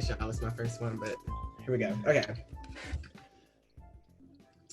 promise y'all it's my first one, but here we go. Okay.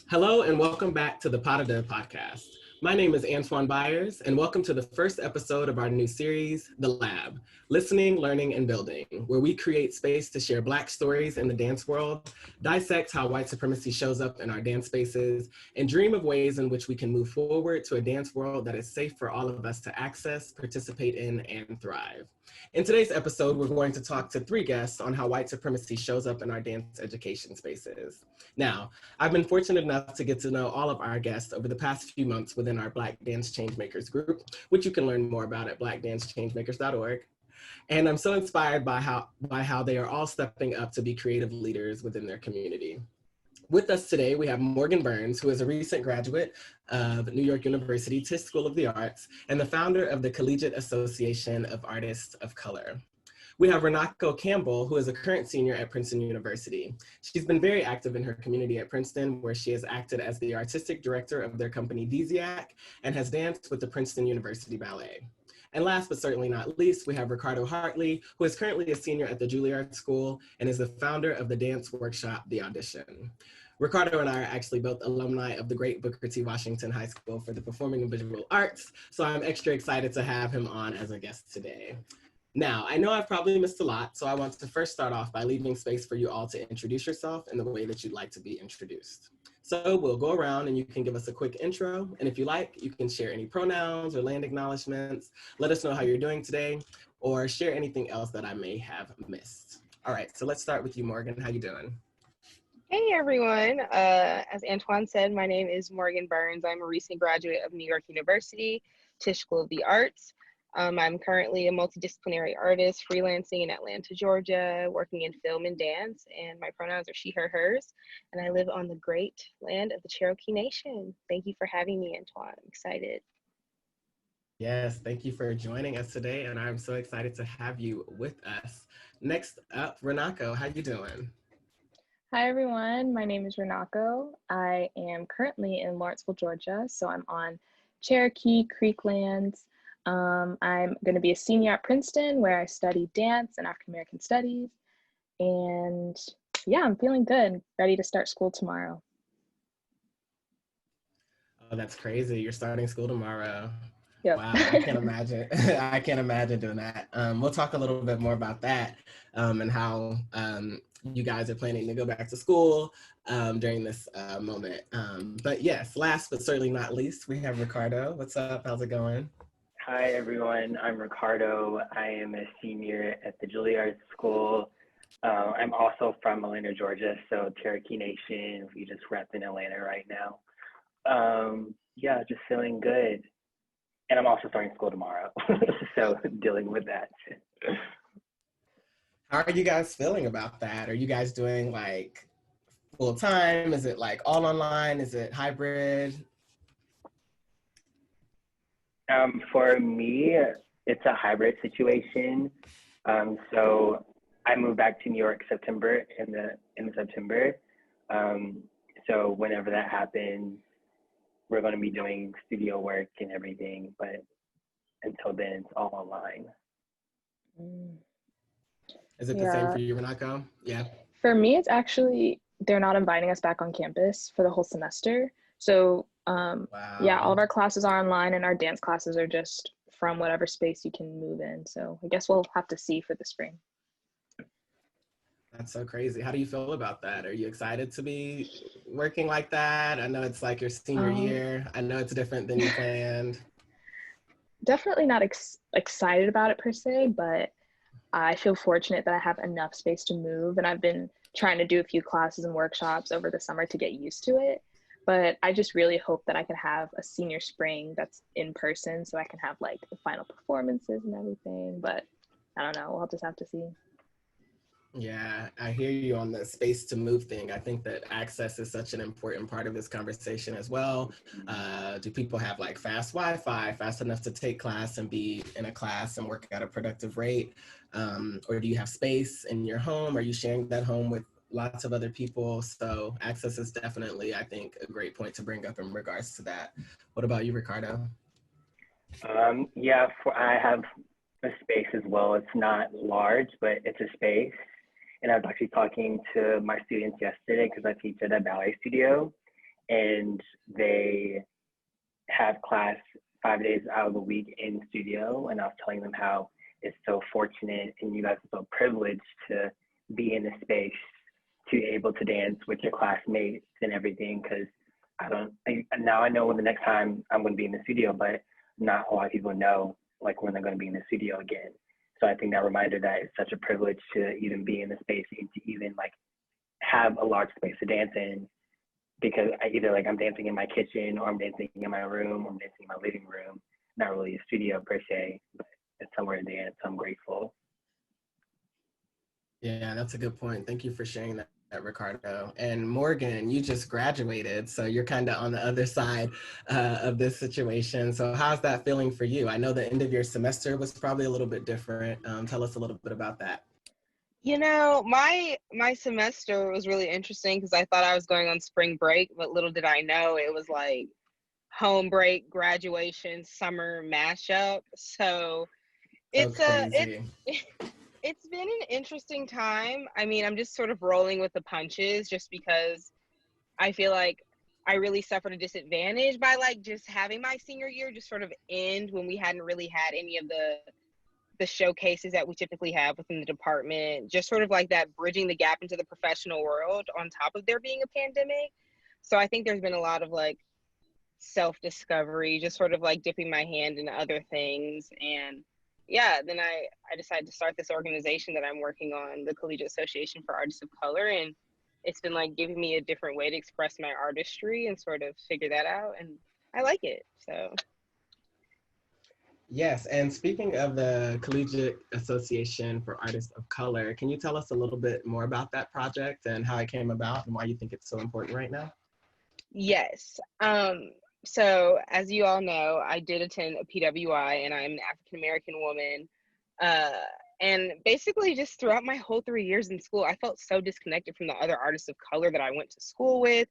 Hello and welcome back to the PDD podcast. My name is Antuan Byers and welcome to the first episode of our new series, The Lab, Listening, Learning, and Building, where we create space to share Black stories in the dance world, dissect how white supremacy shows up in our dance spaces, and dream of ways in which we can move forward to a dance world that is safe for all of us to access, participate in, and thrive. In today's episode, we're going to talk to 3 guests on how white supremacy shows up in our dance education spaces. Now, I've been fortunate enough to get to know all of our guests over the past few months within our Black Dance Changemakers group, which you can learn more about at blackdancechangemakers.org. And I'm so inspired by how they are all stepping up to be creative leaders within their community. With us today, we have Morgan Burns, who is a recent graduate of New York University Tisch School of the Arts and the founder of the Collegiate Association of Artists of Color. We have Runako Campbell, who is a current senior at Princeton University. She's been very active in her community at Princeton, where she has acted as the artistic director of their company Desiac and has danced with the Princeton University Ballet. And last but certainly not least, we have Ricardo Hartley, who is currently a senior at the Juilliard School and is the founder of the dance workshop, The Audition. Ricardo and I are actually both alumni of the great Booker T. Washington High School for the Performing and Visual Arts, so I'm extra excited to have him on as a guest today. Now, I know I've probably missed a lot, so I want to first start off by leaving space for you all to introduce yourself in the way that you'd like to be introduced. So we'll go around and you can give us a quick intro, and if you like, you can share any pronouns or land acknowledgements, let us know how you're doing today, or share anything else that I may have missed. All right, so let's start with you, Morgan. How you doing? Hey everyone, as Antoine said, my name is Morgan Burns. I'm a recent graduate of New York University Tisch School of the Arts. I'm currently a multidisciplinary artist freelancing in Atlanta, Georgia, working in film and dance, and my pronouns are she, her, hers, and I live on the great land of the Cherokee Nation. Thank you for having me, Antoine. I'm excited. Yes, thank you for joining us today, and I'm so excited to have you with us. Next up, Runako, how you doing? Hi everyone, my name is Runako. I am currently in Lawrenceville, Georgia, so I'm on Cherokee Creek lands. I'm going to be a senior at Princeton where I study dance and African American studies. And yeah, I'm feeling good, ready to start school tomorrow. Oh, that's crazy. You're starting school tomorrow. Yep. Wow, I can't imagine. I can't imagine doing that. We'll talk a little bit more about that and how you guys are planning to go back to school during this moment. But yes, last but certainly not least, we have Ricardo. What's up? How's it going? Hi everyone, I'm Ricardo. I am a senior at the Juilliard School. I'm also from Atlanta, Georgia, so Cherokee Nation. We just wrapped in Atlanta right now. Yeah, just feeling good. And I'm also starting school tomorrow, so dealing with that. How are you guys feeling about that? Are you guys doing like full time? Is it like all online? Is it hybrid? For me, it's a hybrid situation. So I moved back to New York September in September. So whenever that happens, we're going to be doing studio work and everything. But until then, it's all online. Is it the same for you, Runako? Yeah. For me, it's actually, they're not inviting us back on campus for the whole semester. So Wow. yeah, all of our classes are online and our dance classes are just from whatever space you can move in. So I guess we'll have to see for the spring. That's so crazy. How do you feel about that? Are you excited to be working like that? I know it's like your senior year. I know it's different than you planned. Definitely not excited about it per se, but I feel fortunate that I have enough space to move, and I've been trying to do a few classes and workshops over the summer to get used to it. But I just really hope that I can have a senior spring that's in person so I can have like the final performances and everything. But I don't know, we'll just have to see. Yeah, I hear you on the space to move thing. I think that access is such an important part of this conversation as well. Do people have like fast Wi-Fi, fast enough to take class and be in a class and work at a productive rate? Or do you have space in your home? Are you sharing that home with lots of other people? So access is definitely, I think, a great point to bring up in regards to that. What about you, Ricardo? Yeah, I have a space as well. It's not large, but it's a space. And I was actually talking to my students yesterday because I teach at a ballet studio, and they have class 5 days out of the week in studio. And I was telling them how it's so fortunate and you guys are so privileged to be in the space to be able to dance with your classmates and everything. Because now I know when the next time I'm going to be in the studio, but not a lot of people know like when they're going to be in the studio again. So I think that reminder that it's such a privilege to even be in the space and to even like have a large space to dance in, because I'm dancing in my kitchen or I'm dancing in my room or I'm dancing in my living room, not really a studio per se, but it's somewhere to dance. So I'm grateful. Yeah, that's a good point. Thank you for sharing that, Ricardo. And Morgan, you just graduated, so you're kind of on the other side of this situation. So how's that feeling for you? I know the end of your semester was probably a little bit different. Tell us a little bit about that. You know, my semester was really interesting because I thought I was going on spring break, but little did I know it was like home break, graduation, summer mashup. So So it's crazy. it's been an interesting time. I mean, I'm just sort of rolling with the punches just because I feel like I really suffered a disadvantage by like just having my senior year just sort of end when we hadn't really had any of the showcases that we typically have within the department, just sort of like that bridging the gap into the professional world on top of there being a pandemic. So I think there's been a lot of like self-discovery, just sort of like dipping my hand in other things. And yeah, then I decided to start this organization that I'm working on, the Collegiate Association for Artists of Color. And it's been like giving me a different way to express my artistry and sort of figure that out. And I like it. So Yes, and speaking of the Collegiate Association for Artists of Color, can you tell us a little bit more about that project and how it came about and why you think it's so important right now? yes. So as you all know, I did attend a PWI and I'm an African American woman. Uh, and basically just throughout my whole 3 years in school, I felt so disconnected from the other artists of color that I went to school with.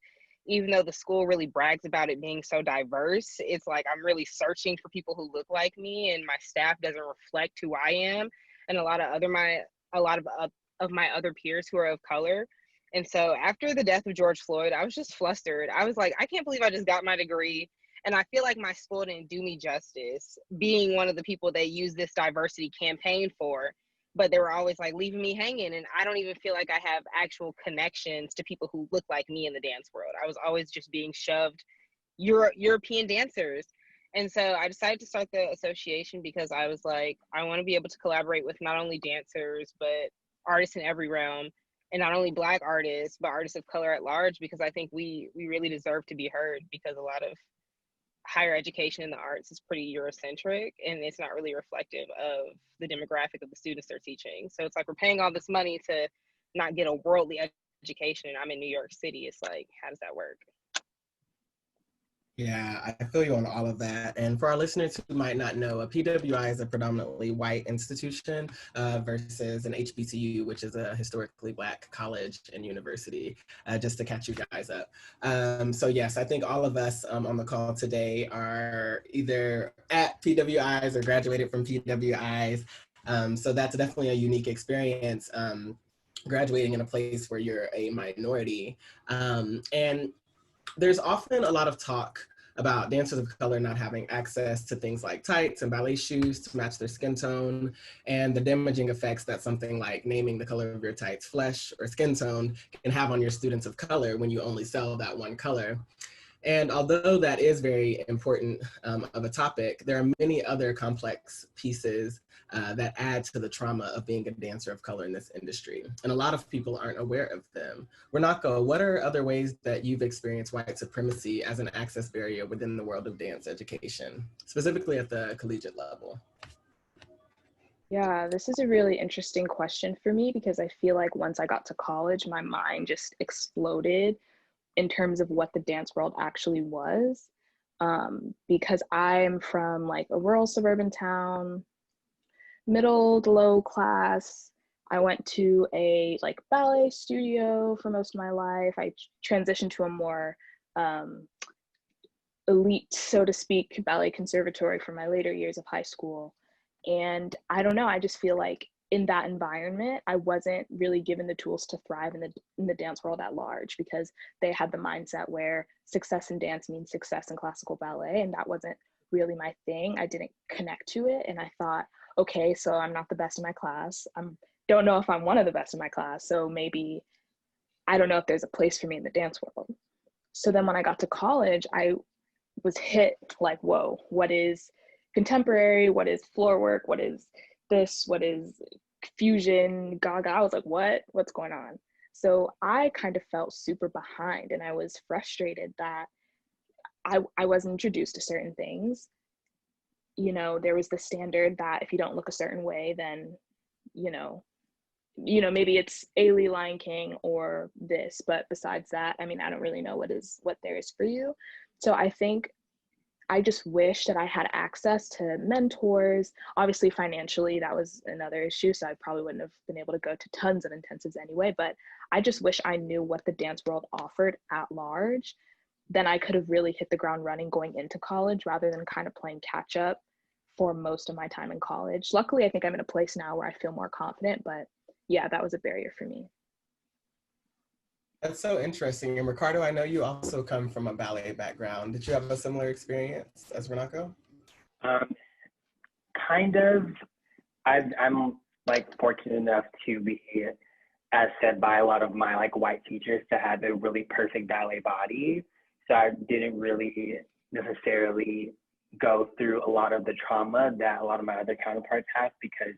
Even though the school really brags about it being so diverse, it's like I'm really searching for people who look like me, and my staff doesn't reflect who I am, and a lot of my other peers who are of color. And so after the death of George Floyd, I was just flustered. I was like, I can't believe I just got my degree. And I feel like my school didn't do me justice, being one of the people they used this diversity campaign for. But they were always like leaving me hanging. And I don't even feel like I have actual connections to people who look like me in the dance world. I was always just being shoved European dancers. And so I decided to start the association because I was like, I want to be able to collaborate with not only dancers, but artists in every realm, and not only Black artists, but artists of color at large, because I think we really deserve to be heard, because a lot of higher education in the arts is pretty Eurocentric and it's not really reflective of the demographic of the students they're teaching. So it's like we're paying all this money to not get a worldly education, and I'm in New York City. It's like, how does that work? Yeah, I feel you on all of that. And for our listeners who might not know, a PWI is a predominantly white institution versus an HBCU, which is a historically Black college and university, just to catch you guys up. So yes, I think all of us on the call today are either at PWIs or graduated from PWIs. So that's definitely a unique experience, graduating in a place where you're a minority. And there's often a lot of talk about dancers of color not having access to things like tights and ballet shoes to match their skin tone, and the damaging effects that something like naming the color of your tights flesh or skin tone can have on your students of color when you only sell that one color. And although that is very important of a topic, there are many other complex pieces that add to the trauma of being a dancer of color in this industry. And a lot of people aren't aware of them. Runako, what are other ways that you've experienced white supremacy as an access barrier within the world of dance education, specifically at the collegiate level? Yeah, this is a really interesting question for me because I feel like once I got to college, my mind just exploded in terms of what the dance world actually was. Because I'm from like a rural suburban town, middle to low class. I went to a like ballet studio for most of my life. I transitioned to a more elite, so to speak, ballet conservatory for my later years of high school. And I don't know, I just feel like in that environment, I wasn't really given the tools to thrive in the dance world at large, because they had the mindset where success in dance means success in classical ballet, and that wasn't really my thing. I didn't connect to it, and I thought, okay, so I'm not the best in my class. Don't know if I'm one of the best in my class, so maybe I don't know if there's a place for me in the dance world. So then when I got to college, I was hit like, whoa, what is contemporary? What is floor work? What is this? What is fusion, gaga? I was like, what's going on? So I kind of felt super behind, and I was frustrated that I wasn't introduced to certain things. You know, there was the standard that if you don't look a certain way, then, you know, maybe it's Ailey, Lion King, or this, but besides that, I mean, I don't really know what there is for you. So I think I just wish that I had access to mentors. Obviously, financially, that was another issue, so I probably wouldn't have been able to go to tons of intensives anyway, but I just wish I knew what the dance world offered at large. Then I could have really hit the ground running going into college, rather than kind of playing catch up for most of my time in college. Luckily, I think I'm in a place now where I feel more confident, but yeah, that was a barrier for me. That's so interesting. And Ricardo, I know you also come from a ballet background. Did you have a similar experience as Runako? Kind of. I'm like fortunate enough to be, as said by a lot of my like white teachers, to have a really perfect ballet body. So I didn't really necessarily go through a lot of the trauma that a lot of my other counterparts have, because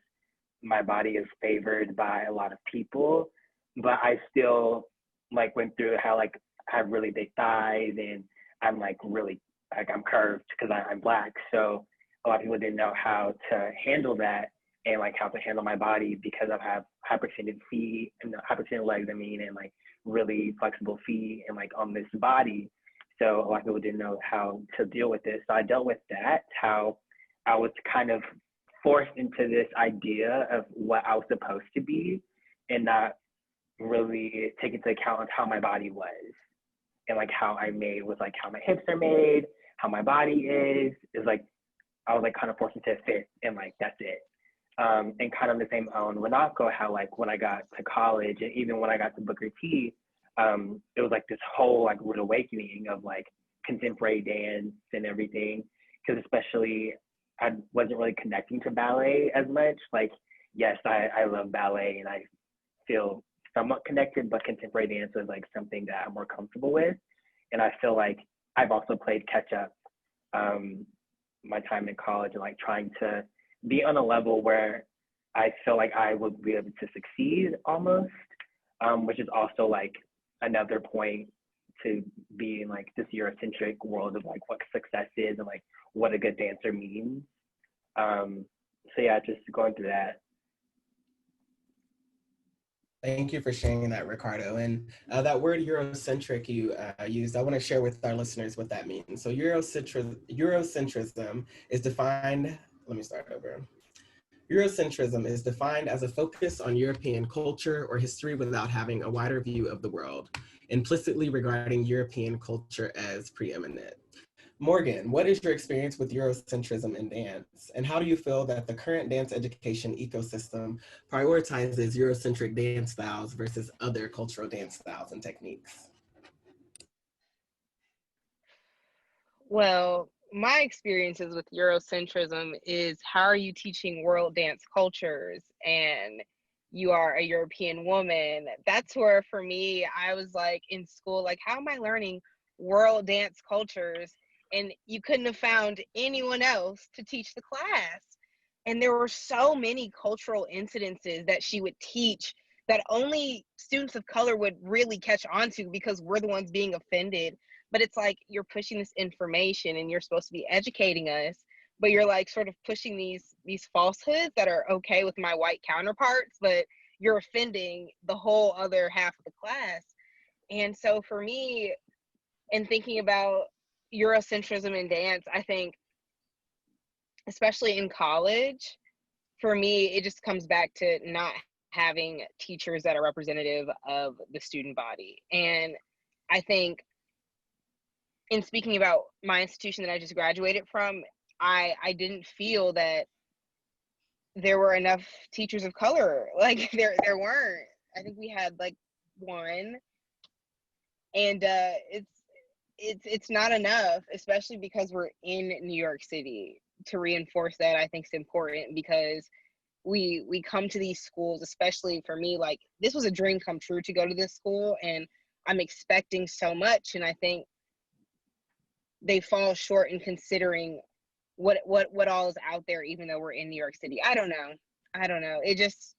my body is favored by a lot of people. But I still like went through how like I have really big thighs, and I'm like really like I'm curved because I'm Black. So a lot of people didn't know how to handle that, and like how to handle my body, because I have hyperextended feet and hyperextended legs, I mean, and like really flexible feet and like on this body. So a lot of people didn't know how to deal with this. So I dealt with that, how I was kind of forced into this idea of what I was supposed to be, and not really take into account how my body was, and like how I made was like how my hips are made, how my body is like, I was like kind of forced into a fit, and like that's it. And kind of the same on Runako, how like when I got to college, and even when I got to Booker T, it was like this whole like rude awakening of like contemporary dance and everything. Because especially I wasn't really connecting to ballet as much. Like, yes, I love ballet and I feel somewhat connected, but contemporary dance is like something that I'm more comfortable with. And I feel like I've also played catch up my time in college, and like trying to be on a level where I feel like I would be able to succeed almost, which is also like another point to be in like this Eurocentric world of like what success is and like what a good dancer means. So yeah, just going through that. Thank you for sharing that, Ricardo. And that word Eurocentric you used, I want to share with our listeners what that means. So Eurocentrism is defined, let me start over. Eurocentrism is defined as a focus on European culture or history without having a wider view of the world, implicitly regarding European culture as preeminent. Morgan, what is your experience with Eurocentrism in dance? And how do you feel that the current dance education ecosystem prioritizes Eurocentric dance styles versus other cultural dance styles and techniques? Well, my experiences with Eurocentrism is, how are you teaching world dance cultures and you are a European woman? That's where for me, I was like in school, like, how am I learning world dance cultures? And you couldn't have found anyone else to teach the class. And there were so many cultural incidences that she would teach that only students of color would really catch on to, because we're the ones being offended. But it's like, you're pushing this information and you're supposed to be educating us, but you're like sort of pushing these falsehoods that are okay with my white counterparts, but you're offending the whole other half of the class. And so for me, in thinking about Eurocentrism in dance, I think, especially in college, for me, it just comes back to not having teachers that are representative of the student body. And I think, in speaking about my institution that I just graduated from, I didn't feel that there were enough teachers of color. Like there weren't. I think we had like one, and it's not enough, especially because we're in New York City. To reinforce that, I think is important, because we come to these schools, especially for me, like this was a dream come true to go to this school, and I'm expecting so much, and I think they fall short in considering what all is out there, even though we're in New York City. I don't know. It just,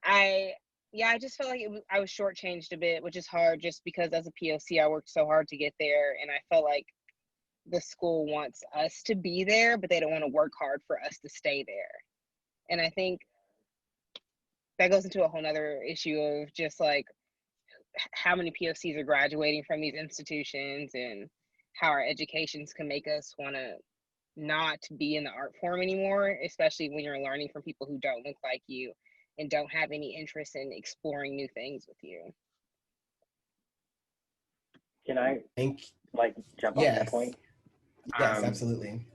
I just felt like I was shortchanged a bit, which is hard, just because as a POC, I worked so hard to get there, and I felt like the school wants us to be there, but they don't want to work hard for us to stay there. And I think that goes into a whole nother issue of just like how many POCs are graduating from these institutions, and how our educations can make us want to not be in the art form anymore, especially when you're learning from people who don't look like you and don't have any interest in exploring new things with you. Can I like jump on that point? Yes, absolutely.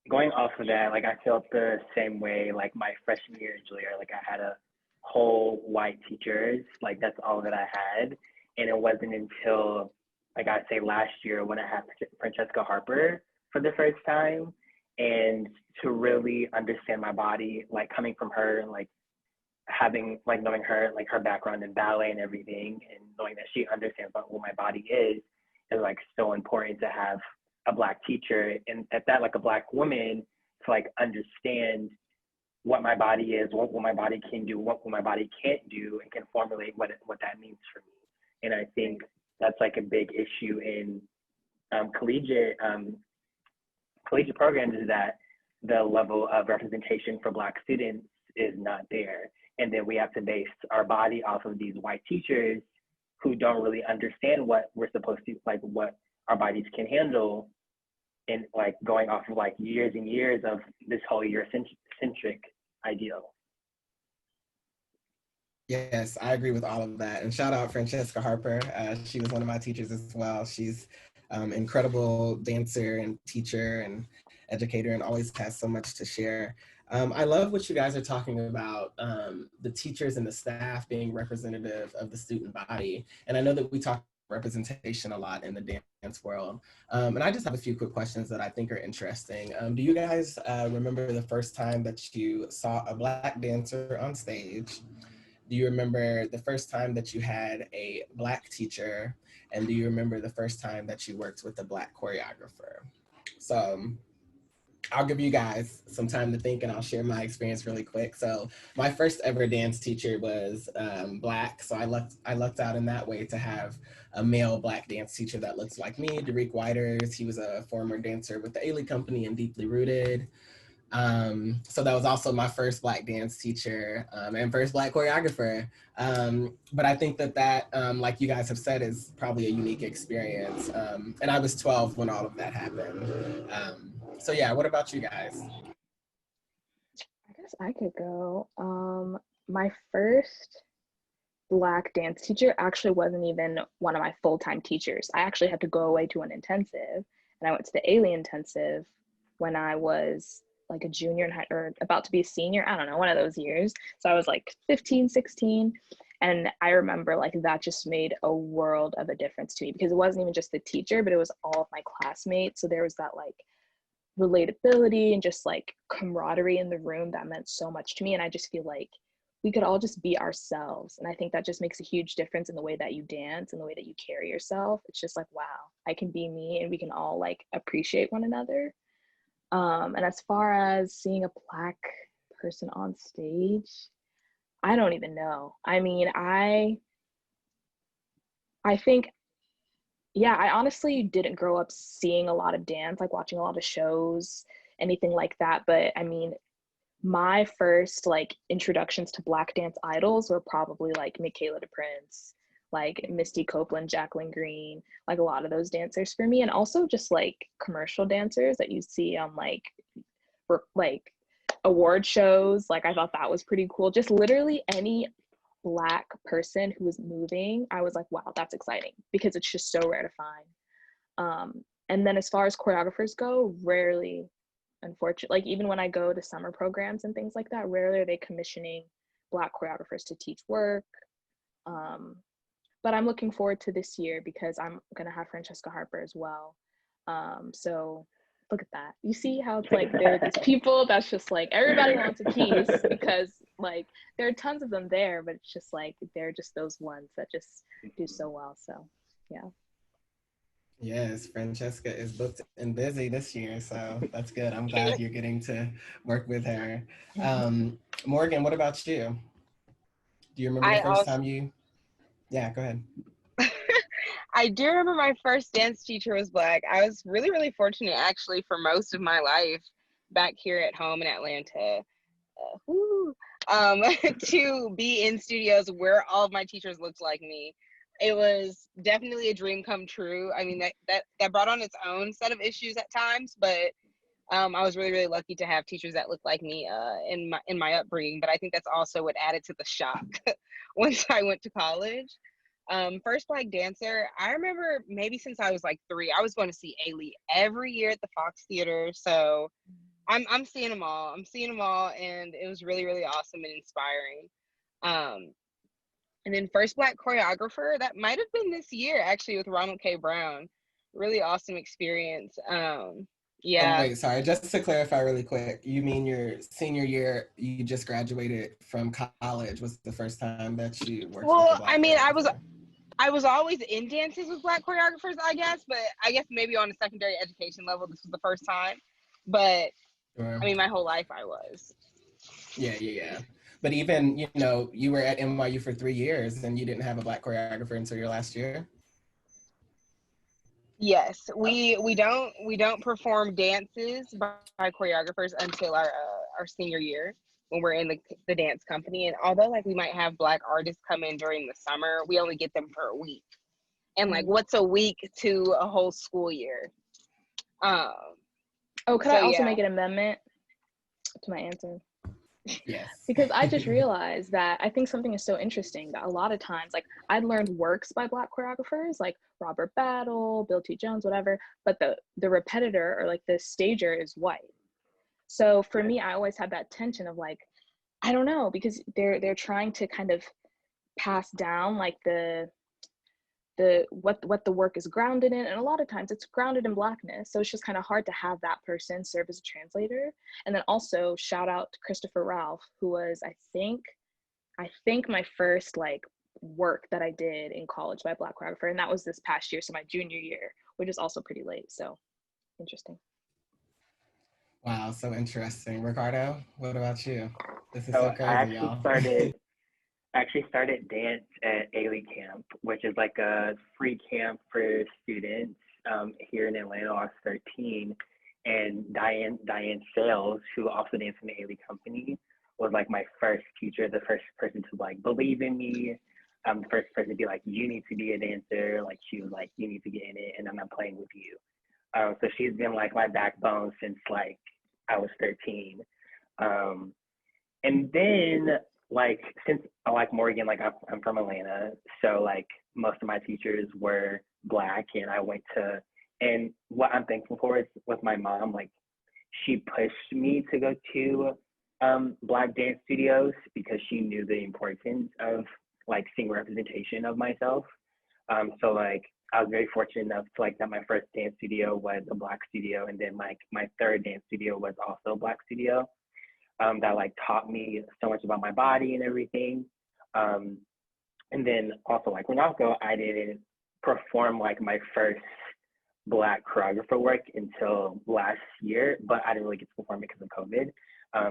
Going off of that, like I felt the same way. Like my freshman year in Juilliard, like I had a whole white teachers, like that's all that I had. And it wasn't until, like I say, last year when I had Francesca Harper for the first time, and to really understand my body, like coming from her, like having, like knowing her, like her background in ballet and everything, and knowing that she understands what my body is like so important to have a Black teacher, and at that, like a Black woman, to like understand what my body is, what my body can do, what my body can't do, and can formulate what that means for me. And I think that's like a big issue in collegiate programs, is that the level of representation for Black students is not there. And then we have to base our body off of these white teachers who don't really understand what we're supposed to, like what our bodies can handle, and like going off of like years and years of this whole Eurocentric ideal. Yes, I agree with all of that. And shout out Francesca Harper. She was one of my teachers as well. She's incredible dancer and teacher and educator, and always has so much to share. I love what you guys are talking about, the teachers and the staff being representative of the student body. And I know that we talk representation a lot in the dance world. And I just have a few quick questions that I think are interesting. Do you guys remember the first time that you saw a Black dancer on stage? Do you remember the first time that you had a Black teacher? And do you remember the first time that you worked with a Black choreographer? So I'll give you guys some time to think, and I'll share my experience really quick. So my first ever dance teacher was Black. So I lucked out in that way to have a male Black dance teacher that looks like me, Derek Whiters. He was a former dancer with the Ailey Company and Deeply Rooted. So that was also my first Black dance teacher and first Black choreographer. But I think that like you guys have said, is probably a unique experience. And I was 12 when all of that happened. So yeah, what about you guys? I guess I could go. My first Black dance teacher actually wasn't even one of my full-time teachers. I actually had to go away to an intensive, and I went to the Ailey intensive when I was like a junior in high, or about to be a senior, I don't know, one of those years. So I was like 15, 16. And I remember like that just made a world of a difference to me, because it wasn't even just the teacher, but it was all of my classmates. So there was that like relatability and just like camaraderie in the room that meant so much to me. And I just feel like we could all just be ourselves. And I think that just makes a huge difference in the way that you dance and the way that you carry yourself. It's just like, wow, I can be me, and we can all like appreciate one another. And as far as seeing a Black person on stage, I don't even know. I mean, I think, yeah, I honestly didn't grow up seeing a lot of dance, like watching a lot of shows, anything like that. But I mean, my first like introductions to Black dance idols were probably like Michaela de Prince, like Misty Copeland, Jacqueline Green, like a lot of those dancers for me. And also just like commercial dancers that you see on like award shows. Like I thought that was pretty cool. Just literally any Black person who was moving, I was like, wow, that's exciting, because it's just so rare to find. And then as far as choreographers go, rarely unfortunate. Like even when I go to summer programs and things like that, rarely are they commissioning Black choreographers to teach work. But I'm looking forward to this year because I'm gonna have Francesca Harper as well. So look at that. You see how it's like there are these people that's just like everybody wants a piece because like there are tons of them there, but it's just like they're just those ones that just do so well. So yeah. Yes, Francesca is booked and busy this year, so that's good. I'm glad you're getting to work with her. Morgan, what about you? Do you remember the first time you? Yeah, go ahead. I do remember my first dance teacher was Black. I was really, really fortunate actually for most of my life back here at home in Atlanta to be in studios where all of my teachers looked like me. It was definitely a dream come true. I mean, that brought on its own set of issues at times, but I was really, really lucky to have teachers that looked like me in my upbringing. But I think that's also what added to the shock once I went to college. First Black dancer, I remember maybe since I was like 3, I was going to see Ailey every year at the Fox Theater. So I'm seeing them all. I'm seeing them all, and it was really, really awesome and inspiring. And then first Black choreographer, that might have been this year actually with Ronald K. Brown. Really awesome experience. Yeah. Oh, wait, sorry. Just to clarify really quick, you mean your senior year, you just graduated from college was the first time that you worked with a Black I mean, choreographer? I was always in dances with Black choreographers, I guess, but I guess maybe on a secondary education level, this was the first time. But Sure. I mean, my whole life I was. Yeah. But even, you were at NYU for 3 years and you didn't have a Black choreographer until your last year? Yes, we don't perform dances by choreographers until our senior year when we're in the dance company. And although like we might have Black artists come in during the summer, we only get them for a week. And like, what's a week to a whole school year? Could I also make an amendment to my answer? Yes. Because I just realized that I think something is so interesting that a lot of times, like I'd learned works by Black choreographers like Robert Battle, Bill T. Jones, whatever, but the repetitor or like the stager is white. So for me, I always had that tension of like, I don't know, because they're trying to kind of pass down like what the work is grounded in, and a lot of times it's grounded in Blackness, so it's just kind of hard to have that person serve as a translator. And then also shout out to Christopher Ralph, who was I think my first like work that I did in college by Black choreographer, and that was this past year, so my junior year, which is also pretty late. So interesting. Wow, so interesting. Ricardo, what about you? This is so crazy, y'all. I actually started dance at Ailey Camp, which is like a free camp for students here in Atlanta. I was 13, and Diane Sales, who also danced in the Ailey company, was like my first teacher, the first person to like believe in me, the first person to be like, you need to be a dancer. Like she was like, you need to get in it, and I'm not playing with you. So she's been like my backbone since like I was 13. And then like since like Morgan, like I'm from Atlanta, so like most of my teachers were Black, and I went to, and what I'm thankful for is with my mom, like she pushed me to go to Black dance studios because she knew the importance of like seeing representation of myself. So like I was very fortunate enough to like that my first dance studio was a Black studio, and then like my third dance studio was also a Black studio. That like taught me so much about my body and everything. And then also like Runako, I didn't perform like my first Black choreographer work until last year, but I didn't really get to perform because of COVID.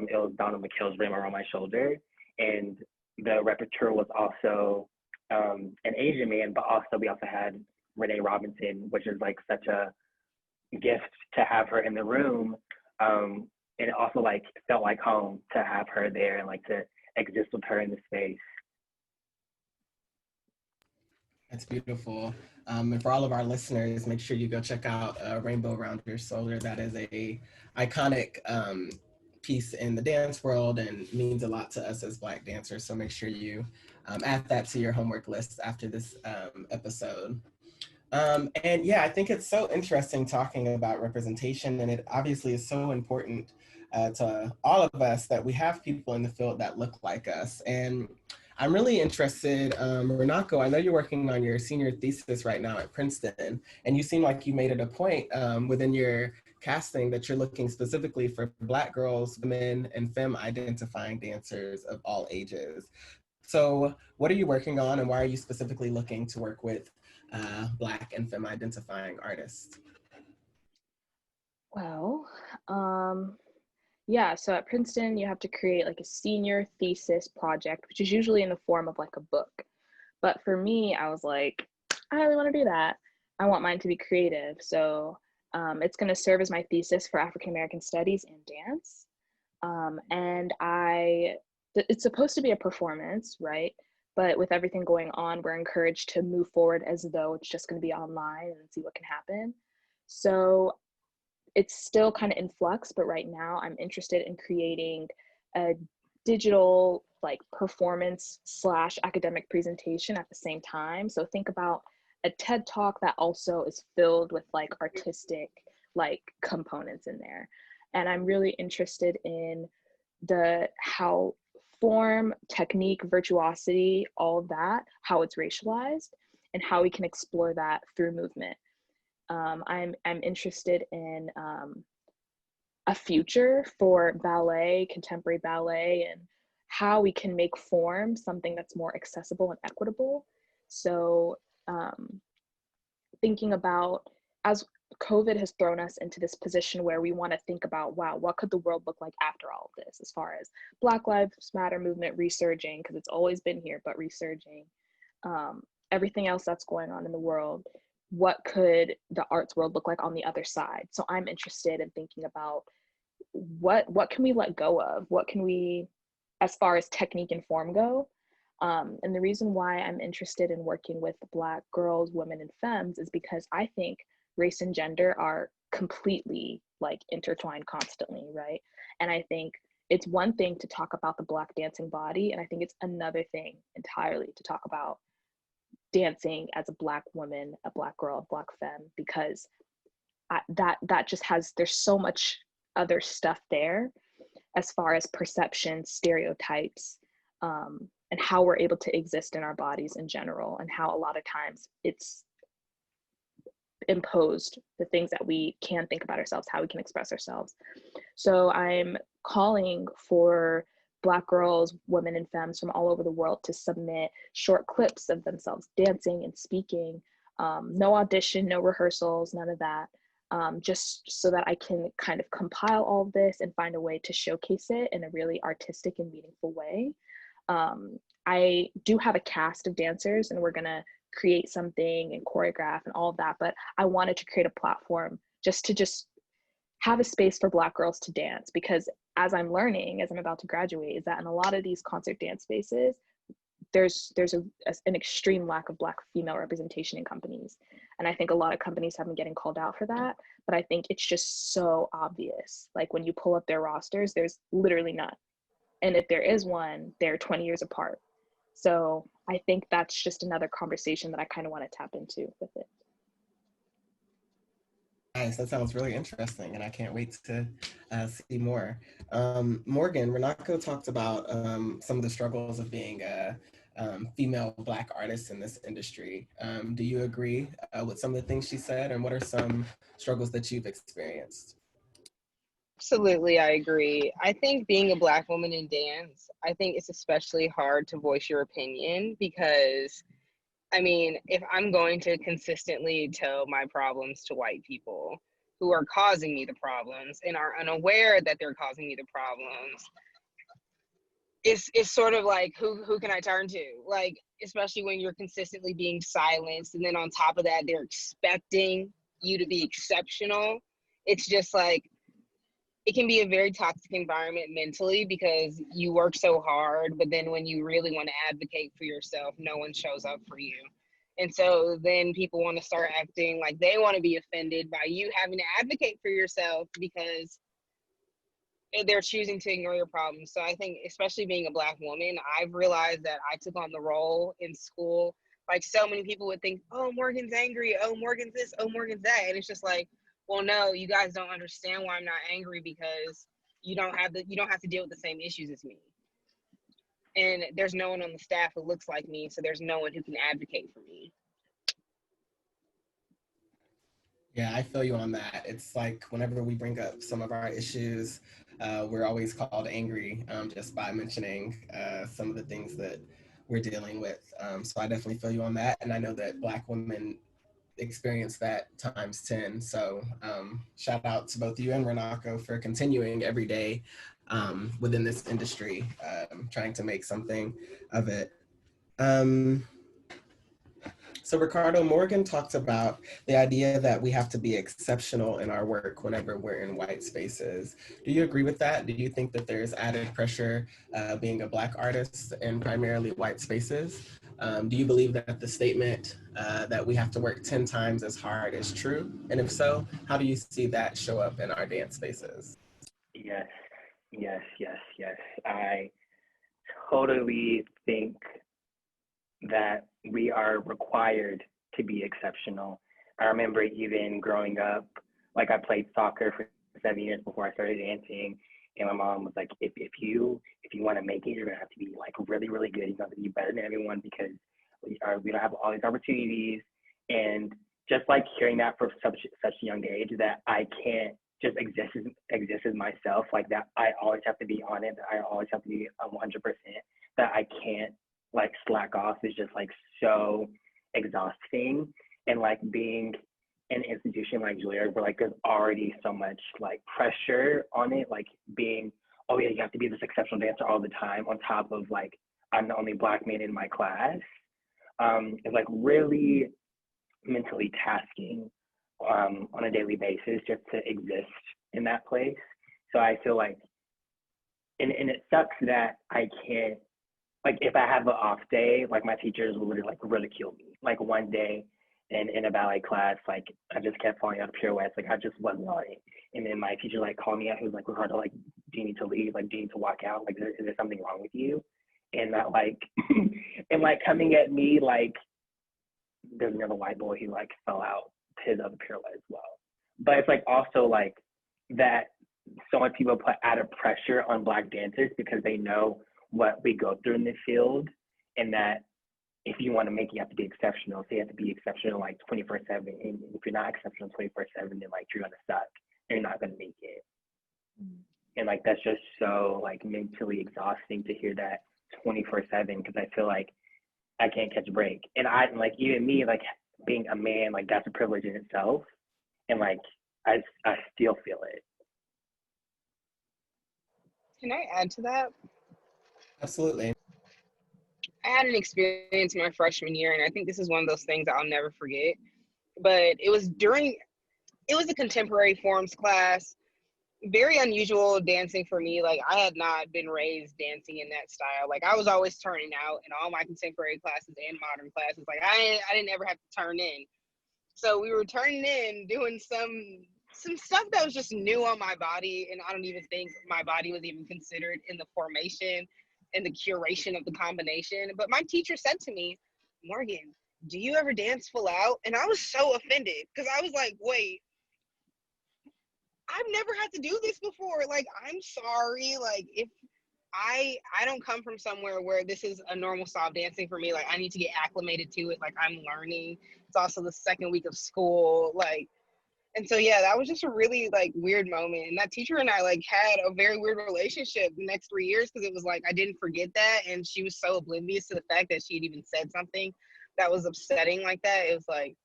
It was Donald McHale's Rim Around My Shoulder, and the repertoire was also an Asian man, but also we also had Renee Robinson, which is like such a gift to have her in the room. And it also like felt like home to have her there and like to exist with her in the space. That's beautiful. And for all of our listeners, make sure you go check out Rainbow Around Your Shoulder. That is a iconic piece in the dance world and means a lot to us as Black dancers. So make sure you add that to your homework list after this episode. And yeah, I think it's so interesting talking about representation, and it obviously is so important to all of us that we have people in the field that look like us. And I'm really interested, Runako, I know you're working on your senior thesis right now at Princeton, and you seem like you made it a point within your casting that you're looking specifically for Black girls, women, and femme identifying dancers of all ages. So what are you working on, and why are you specifically looking to work with Black and femme identifying artists? Well, yeah, so at Princeton, you have to create like a senior thesis project, which is usually in the form of like a book. But for me, I was like, I don't really want to do that. I want mine to be creative. So it's going to serve as my thesis for African American Studies and dance. And it's supposed to be a performance, right? But with everything going on, we're encouraged to move forward as though it's just going to be online and see what can happen. So it's still kind of in flux, but right now I'm interested in creating a digital like performance / academic presentation at the same time. So think about a TED talk that also is filled with like artistic like components in there. And I'm really interested in how form, technique, virtuosity, all of that, how it's racialized and how we can explore that through movement. I'm interested in a future for ballet, contemporary ballet, and how we can make form something that's more accessible and equitable. So thinking about, as COVID has thrown us into this position where we want to think about, wow, what could the world look like after all of this, as far as Black Lives Matter movement resurging, because it's always been here, but resurging, everything else that's going on in the world, what could the arts world look like on the other side? So I'm interested in thinking about what can we let go of? What can we, as far as technique and form go? And the reason why I'm interested in working with Black girls, women, and femmes is because I think race and gender are completely like intertwined constantly, right? And I think it's one thing to talk about the Black dancing body, and I think it's another thing entirely to talk about dancing as a Black woman, a Black girl, a Black femme, because that just has, there's so much other stuff there as far as perception, stereotypes, and how we're able to exist in our bodies in general, and how a lot of times it's imposed, the things that we can think about ourselves, how we can express ourselves. So I'm calling for Black girls, women, and femmes from all over the world to submit short clips of themselves dancing and speaking. No audition, no rehearsals, none of that. Just so that I can kind of compile all of this and find a way to showcase it in a really artistic and meaningful way. I do have a cast of dancers, and we're gonna create something and choreograph and all of that, but I wanted to create a platform just to have a space for Black girls to dance, because as I'm learning, as I'm about to graduate, is that in a lot of these concert dance spaces, there's an extreme lack of Black female representation in companies. And I think a lot of companies have been getting called out for that, but I think it's just so obvious. Like when you pull up their rosters, there's literally none. And if there is one, they're 20 years apart. So I think that's just another conversation that I kind of want to tap into with it. Nice, that sounds really interesting, and I can't wait to see more. Morgan, Renako talked about some of the struggles of being a female Black artist in this industry. Do you agree with some of the things she said, and what are some struggles that you've experienced? Absolutely, I agree. I think being a Black woman in dance, I think it's especially hard to voice your opinion because, I mean, if I'm going to consistently tell my problems to white people who are causing me the problems and are unaware that they're causing me the problems, it's sort of like, who can I turn to? Like, especially when you're consistently being silenced, and then on top of that, they're expecting you to be exceptional. It's just like, it can be a very toxic environment mentally because you work so hard, but then when you really want to advocate for yourself, no one shows up for you. And so then people want to start acting like they want to be offended by you having to advocate for yourself because they're choosing to ignore your problems. So I think, especially being a Black woman, I've realized that I took on the role in school Like, so many people would think, oh, Morgan's angry, oh, Morgan's this, oh, Morgan's that. And it's just like, well, no, you guys don't understand why I'm not angry, because you don't have to deal with the same issues as me. And there's no one on the staff who looks like me, so there's no one who can advocate for me. Yeah, I feel you on that. It's like whenever we bring up some of our issues, we're always called angry just by mentioning some of the things that we're dealing with. So I definitely feel you on that. And I know that Black women experience that times 10. So shout out to both you and Runako for continuing every day within this industry, trying to make something of it. So Ricardo, Morgan talked about the idea that we have to be exceptional in our work whenever we're in white spaces. Do you agree with that? Do you think that there's added pressure being a Black artist in primarily white spaces? Do you believe that the statement that we have to work 10 times as hard is true? And if so, how do you see that show up in our dance spaces? Yes, yes, yes, yes. I totally think that we are required to be exceptional. I remember even growing up, like I played soccer for 7 years before I started dancing, and my mom was like, if you want to make it, you're gonna have to be like really, really good. You have to be better than everyone, because we don't have all these opportunities. And just like hearing that from such a young age, that I can't just exist as myself, like that I always have to be on it, that I always have to be 100%, that I can't like slack off, is just like so exhausting. And like being an institution like Juilliard, where like there's already so much like pressure on it, like being, oh yeah, you have to be this exceptional dancer all the time, on top of like I'm the only Black man in my class, is like really mentally tasking on a daily basis just to exist in that place. So I feel like, and it sucks that I can't, like if I have an off day, like my teachers will literally like ridicule me. Like one day in a ballet class, like I just kept falling out of pirouettes, like I just wasn't on it. And then my teacher like called me out, he was like, Ricardo, like, do you need to leave? Like, do you need to walk out? Like, is there something wrong with you? And that like, and like coming at me, like there's another white boy who like fell out his other pirouette as well. But it's like also like that so many people put added pressure on Black dancers because they know what we go through in the field, and that if you want to make it, you have to be exceptional. So you have to be exceptional like 24/7. And if you're not exceptional 24/7, then like you're gonna suck. You're not gonna make it. And like that's just so like mentally exhausting to hear that 24/7, because I feel like I can't catch a break. And I like even me, like being a man, like that's a privilege in itself. And like I still feel it. Can I add to that? Absolutely. I had an experience my freshman year, and I think this is one of those things I'll never forget. But it was a contemporary forms class. Very unusual dancing for me. Like I had not been raised dancing in that style. Like I was always turning out in all my contemporary classes and modern classes. Like I didn't ever have to turn in. So we were turning in, doing some stuff that was just new on my body, and I don't even think my body was even considered in the formation and the curation of the combination. But my teacher said to me, Morgan, do you ever dance full out? And I was so offended, because I was like, wait, I've never had to do this before. Like, I'm sorry. Like, if I don't come from somewhere where this is a normal style of dancing for me. Like, I need to get acclimated to it. Like, I'm learning. It's also the second week of school. Like, and so, yeah, that was just a really like weird moment. And that teacher and I like had a very weird relationship the next 3 years, because it was like I didn't forget that, and she was so oblivious to the fact that she had even said something that was upsetting like that. It was like,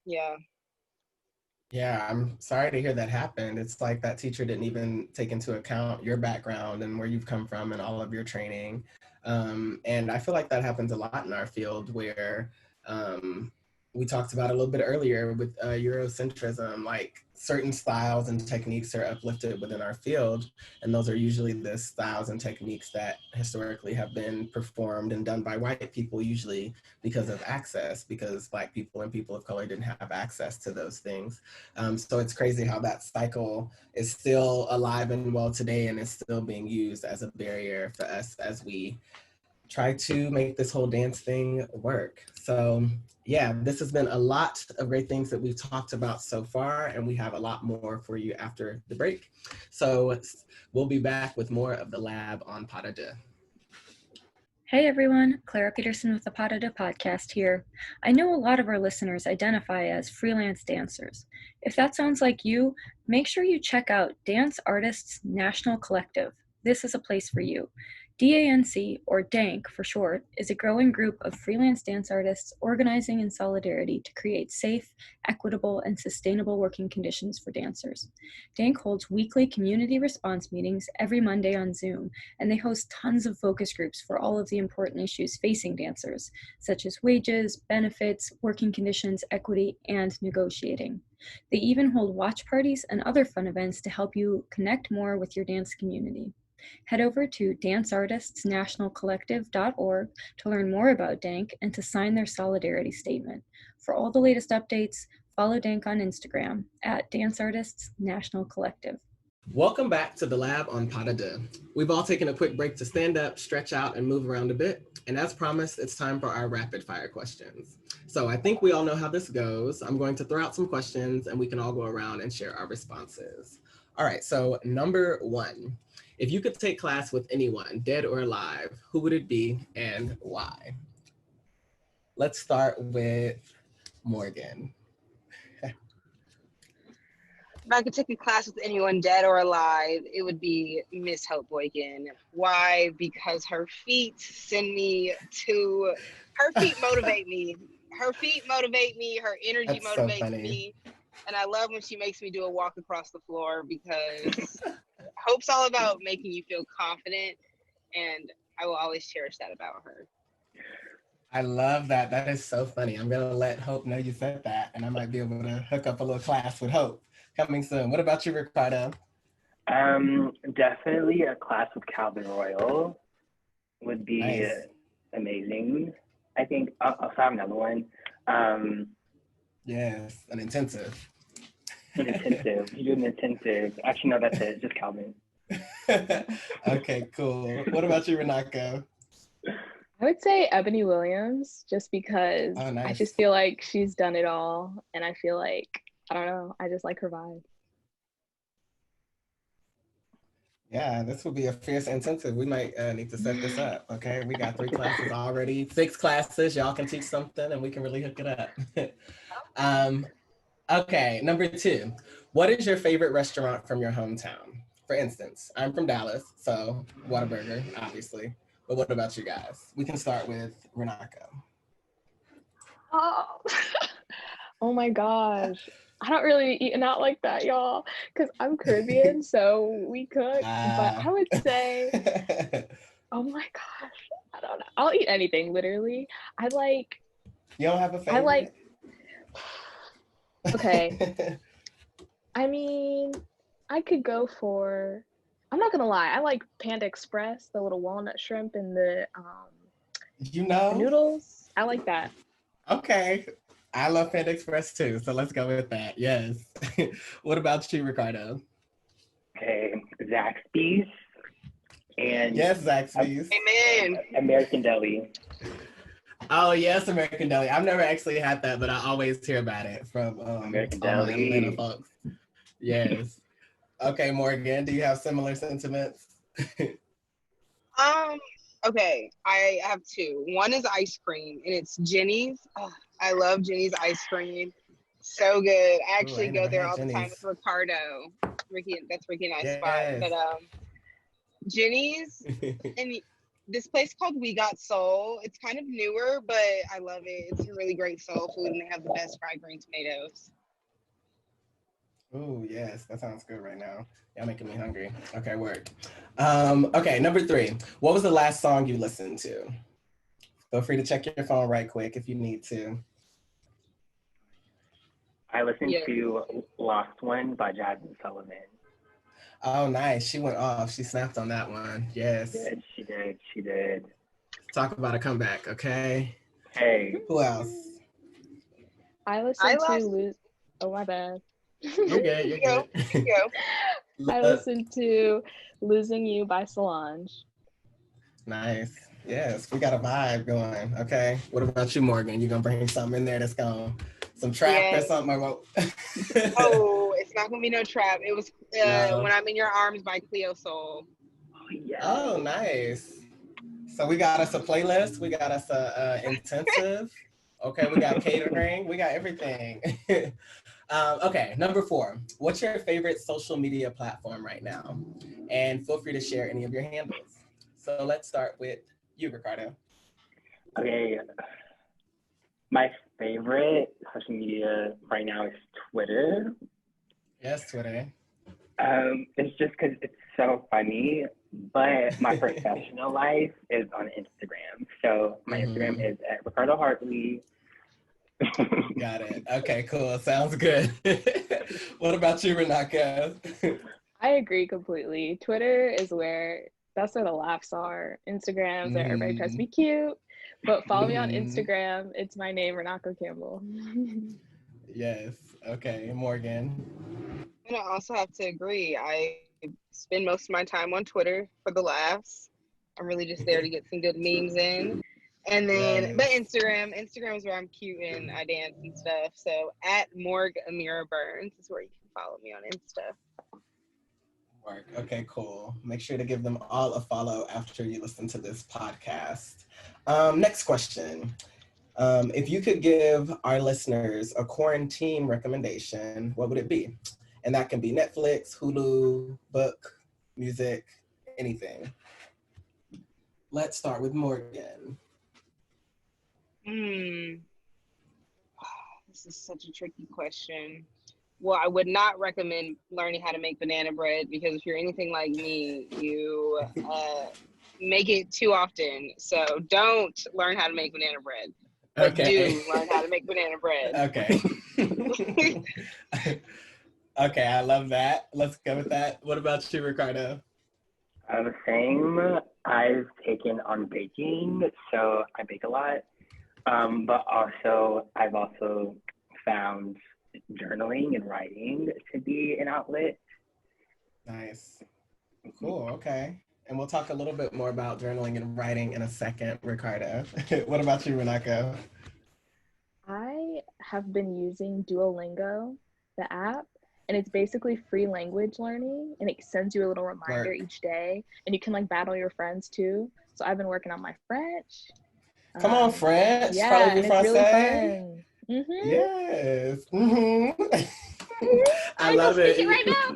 yeah. Yeah, I'm sorry to hear that happened. It's like that teacher didn't even take into account your background and where you've come from and all of your training. And I feel like that happens a lot in our field, where we talked about a little bit earlier with Eurocentrism, like certain styles and techniques are uplifted within our field. And those are usually the styles and techniques that historically have been performed and done by white people, usually because of access, because Black people and people of color didn't have access to those things. So it's crazy how that cycle is still alive and well today, and is still being used as a barrier for us as we try to make this whole dance thing work. So yeah, this has been a lot of great things that we've talked about so far, and we have a lot more for you after the break. So we'll be back with more of the lab on Pas de Deux. Hey everyone, Clara Peterson with the Pas de Deux podcast here. I know a lot of our listeners identify as freelance dancers. If that sounds like you, make sure you check out Dance Artists National Collective. This is a place for you. DANC, or DANC for short, is a growing group of freelance dance artists organizing in solidarity to create safe, equitable, and sustainable working conditions for dancers. DANC holds weekly community response meetings every Monday on Zoom, and they host tons of focus groups for all of the important issues facing dancers, such as wages, benefits, working conditions, equity, and negotiating. They even hold watch parties and other fun events to help you connect more with your dance community. Head over to danceartistsnationalcollective.org to learn more about DANC and to sign their solidarity statement. For all the latest updates, follow DANC on Instagram at danceartistsnationalcollective. Welcome back to the lab on Pas de Deux. We've all taken a quick break to stand up, stretch out, and move around a bit. And as promised, it's time for our rapid fire questions. So I think we all know how this goes. I'm going to throw out some questions and we can all go around and share our responses. All right, so number 1. If you could take class with anyone, dead or alive, who would it be and why? Let's start with Morgan. If I could take a class with anyone dead or alive, it would be Miss Hope Boykin. Why? Because her feet motivate me. Her feet motivate me, her energy motivates me. And I love when she makes me do a walk across the floor because Hope's all about making you feel confident, and I will always cherish that about her. I love that. That is so funny. I'm going to let Hope know you said that, and I might be able to hook up a little class with Hope coming soon. What about you, Ricardo? Definitely a class with Calvin Royal would be Nice. Amazing. I think I'll have another one. Yes, an intensive. An intensive. You do an intensive. Actually, no, that's it. Just Calvin. Okay, cool. What about you, Runako? I would say Ebony Williams, just because Oh, nice. I just feel like she's done it all, and I feel like, I don't know, I just like her vibe. Yeah, this will be a fierce intensive. We might need to set this up, okay? We got 3 classes already, 6 classes. Y'all can teach something and we can really hook it up. Okay, number 2. What is your favorite restaurant from your hometown? For instance, I'm from Dallas, so Whataburger, obviously. But what about you guys? We can start with Runako. Oh, oh my gosh. I don't really eat out like that, y'all, because I'm Caribbean, so we cook. But I would say, oh my gosh, I don't know. I'll eat anything, literally. You don't have a favorite? Okay. I mean, I could go for, I'm not gonna lie, I like Panda Express, the little walnut shrimp and the noodles. I like that. Okay. I love Panda Express too, so let's go with that. Yes. What about you, Ricardo? Okay, Zaxby's. And yes, Zaxby's. Amen. American Deli. Oh yes, American Deli. I've never actually had that, but I always hear about it from American all my Deli. Atlanta folks. Yes. Okay, Morgan, do you have similar sentiments? Okay, I have 2. One is ice cream, and it's Jenny's. Oh, I love Jenny's ice cream. So good. I actually go there all the time with Ricardo. That's Ricky and I spot. But Jenny's and this place called We Got Soul. It's kind of newer, but I love it. It's a really great soul food, and they have the best fried green tomatoes. Oh yes, that sounds good right now. Y'all making me hungry. Okay, work. Okay, number 3. What was the last song you listened to? Feel free to check your phone right quick if you need to. I listened to Lost One by Jasmine Sullivan. Oh, nice. She went off. She snapped on that one. Yes. She did. Talk about a comeback, okay? Hey. Who else? I listened to Oh, my bad. You're good. You're good. I listened to Losing You by Solange. Nice. Yes, we got a vibe going. Okay. What about you, Morgan? You gonna bring something in there that's gonna some trap or Yes. something? Or what? Oh, it's not gonna be no trap. It was When No. I'm in Your Arms by Cleo Soul. Oh, yes. Oh, nice. So we got us a playlist. We got us a intensive. Okay, we got catering. We got everything. Okay, number 4. What's your favorite social media platform right now? And feel free to share any of your handles. So let's start with you, Ricardo. Okay. My favorite social media right now is Twitter. Yes, Twitter. It's just because it's so funny, but my professional life is on Instagram. So my Instagram is at Ricardo Hartley. Got it. Okay, cool. Sounds good. What about you, Runako? I agree completely. Twitter is that's where the laughs are. Instagram's where everybody tries to be cute. But follow me on Instagram. It's my name, Runako Campbell. Yes. Okay, Morgan. And I also have to agree. I spend most of my time on Twitter for the laughs. I'm really just there to get some good memes in. And then, but Yes. Instagram is where I'm cute and I dance and stuff. So at Morg Amira Burns is where you can follow me on Insta. Work. Okay, cool. Make sure to give them all a follow after you listen to this podcast. Next question. If you could give our listeners a quarantine recommendation, what would it be? And that can be Netflix, Hulu, book, music, anything. Let's start with Morgan. This is such a tricky question. Well, I would not recommend learning how to make banana bread because if you're anything like me, you make it too often. So don't learn how to make banana bread, but Okay. do learn how to make banana bread. Okay. Okay, I love that. Let's go with that. What about you, Ricardo? Same. I've taken on baking, so I bake a lot. But also, I've also found journaling and writing to be an outlet. Nice. Cool. Okay. And we'll talk a little bit more about journaling and writing in a second, Ricardo. What about you, Runako? I have been using Duolingo, the app, and it's basically free language learning, and it sends you a little reminder each day, and you can like battle your friends too. So I've been working on my French. Come on, French. Yeah, and it's really Français. fun. Mm-hmm. Yes. Mm-hmm. I I love go speak it. it right now.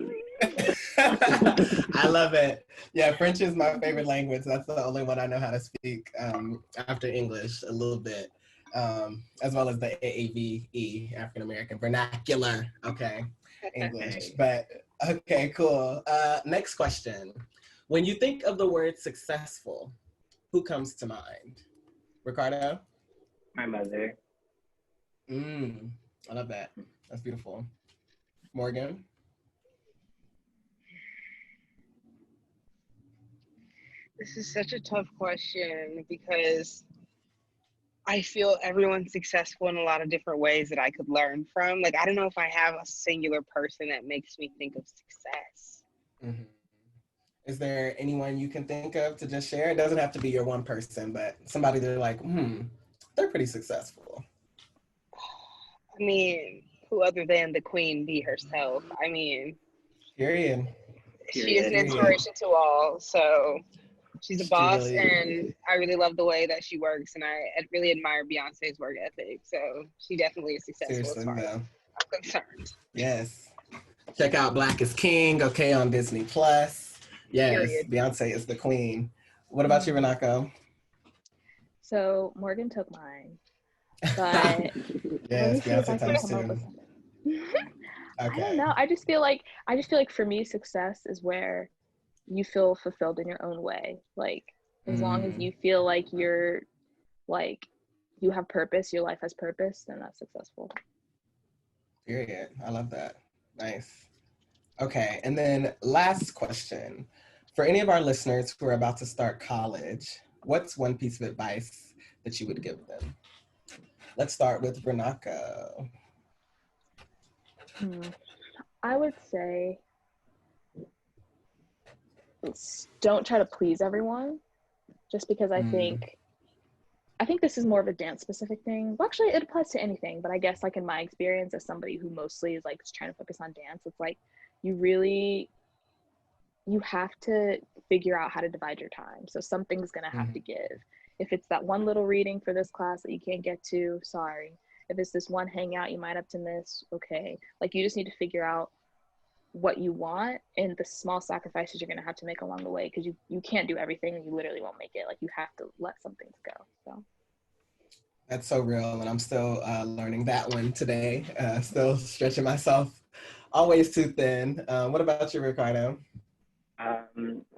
I love it. Yeah, French is my favorite language. That's the only one I know how to speak after English a little bit, as well as the AAVE, African American Vernacular. Okay, English. But okay, cool. Next question. When you think of the word successful, who comes to mind? Ricardo? My mother. I love that. That's beautiful. Morgan? This is such a tough question because I feel everyone's successful in a lot of different ways that I could learn from. Like, I don't know if I have a singular person that makes me think of success. Mm-hmm. Is there anyone you can think of to just share? It doesn't have to be your one person, but somebody they're like, they're pretty successful. I mean, who other than the queen bee herself? I mean, Period. she is an inspiration to all. So she's a boss, really and I really love the way that she works, and I really admire Beyonce's work ethic. So she definitely is successful as far as I'm concerned. Yes. Check out Black is King, okay, on Disney Plus. Yes, Period. Beyonce is the queen. What about you, Runako? So Morgan took mine, but let me see if I can come up with something. I don't know. I just feel like for me, success is where you feel fulfilled in your own way. Like as long as you feel like you're like you have purpose, your life has purpose, then that's successful. Period. I love that. Nice. Okay, and then last question. For any of our listeners who are about to start college, what's one piece of advice that you would give them? Let's start with Runako. I would say don't try to please everyone. just because I think this is more of a dance specific thing. Well, actually it applies to anything, but I guess like in my experience as somebody who mostly is like trying to focus on dance, it's like you have to figure out how to divide your time. So something's gonna have to give. If it's that one little reading for this class that you can't get to, sorry. If it's this one hangout you might have to miss, okay. Like you just need to figure out what you want and the small sacrifices you're gonna have to make along the way, because you can't do everything and you literally won't make it. Like you have to let some things go. So That's so real, and I'm still learning that one today. Still stretching myself, always too thin. What about you, Ricardo?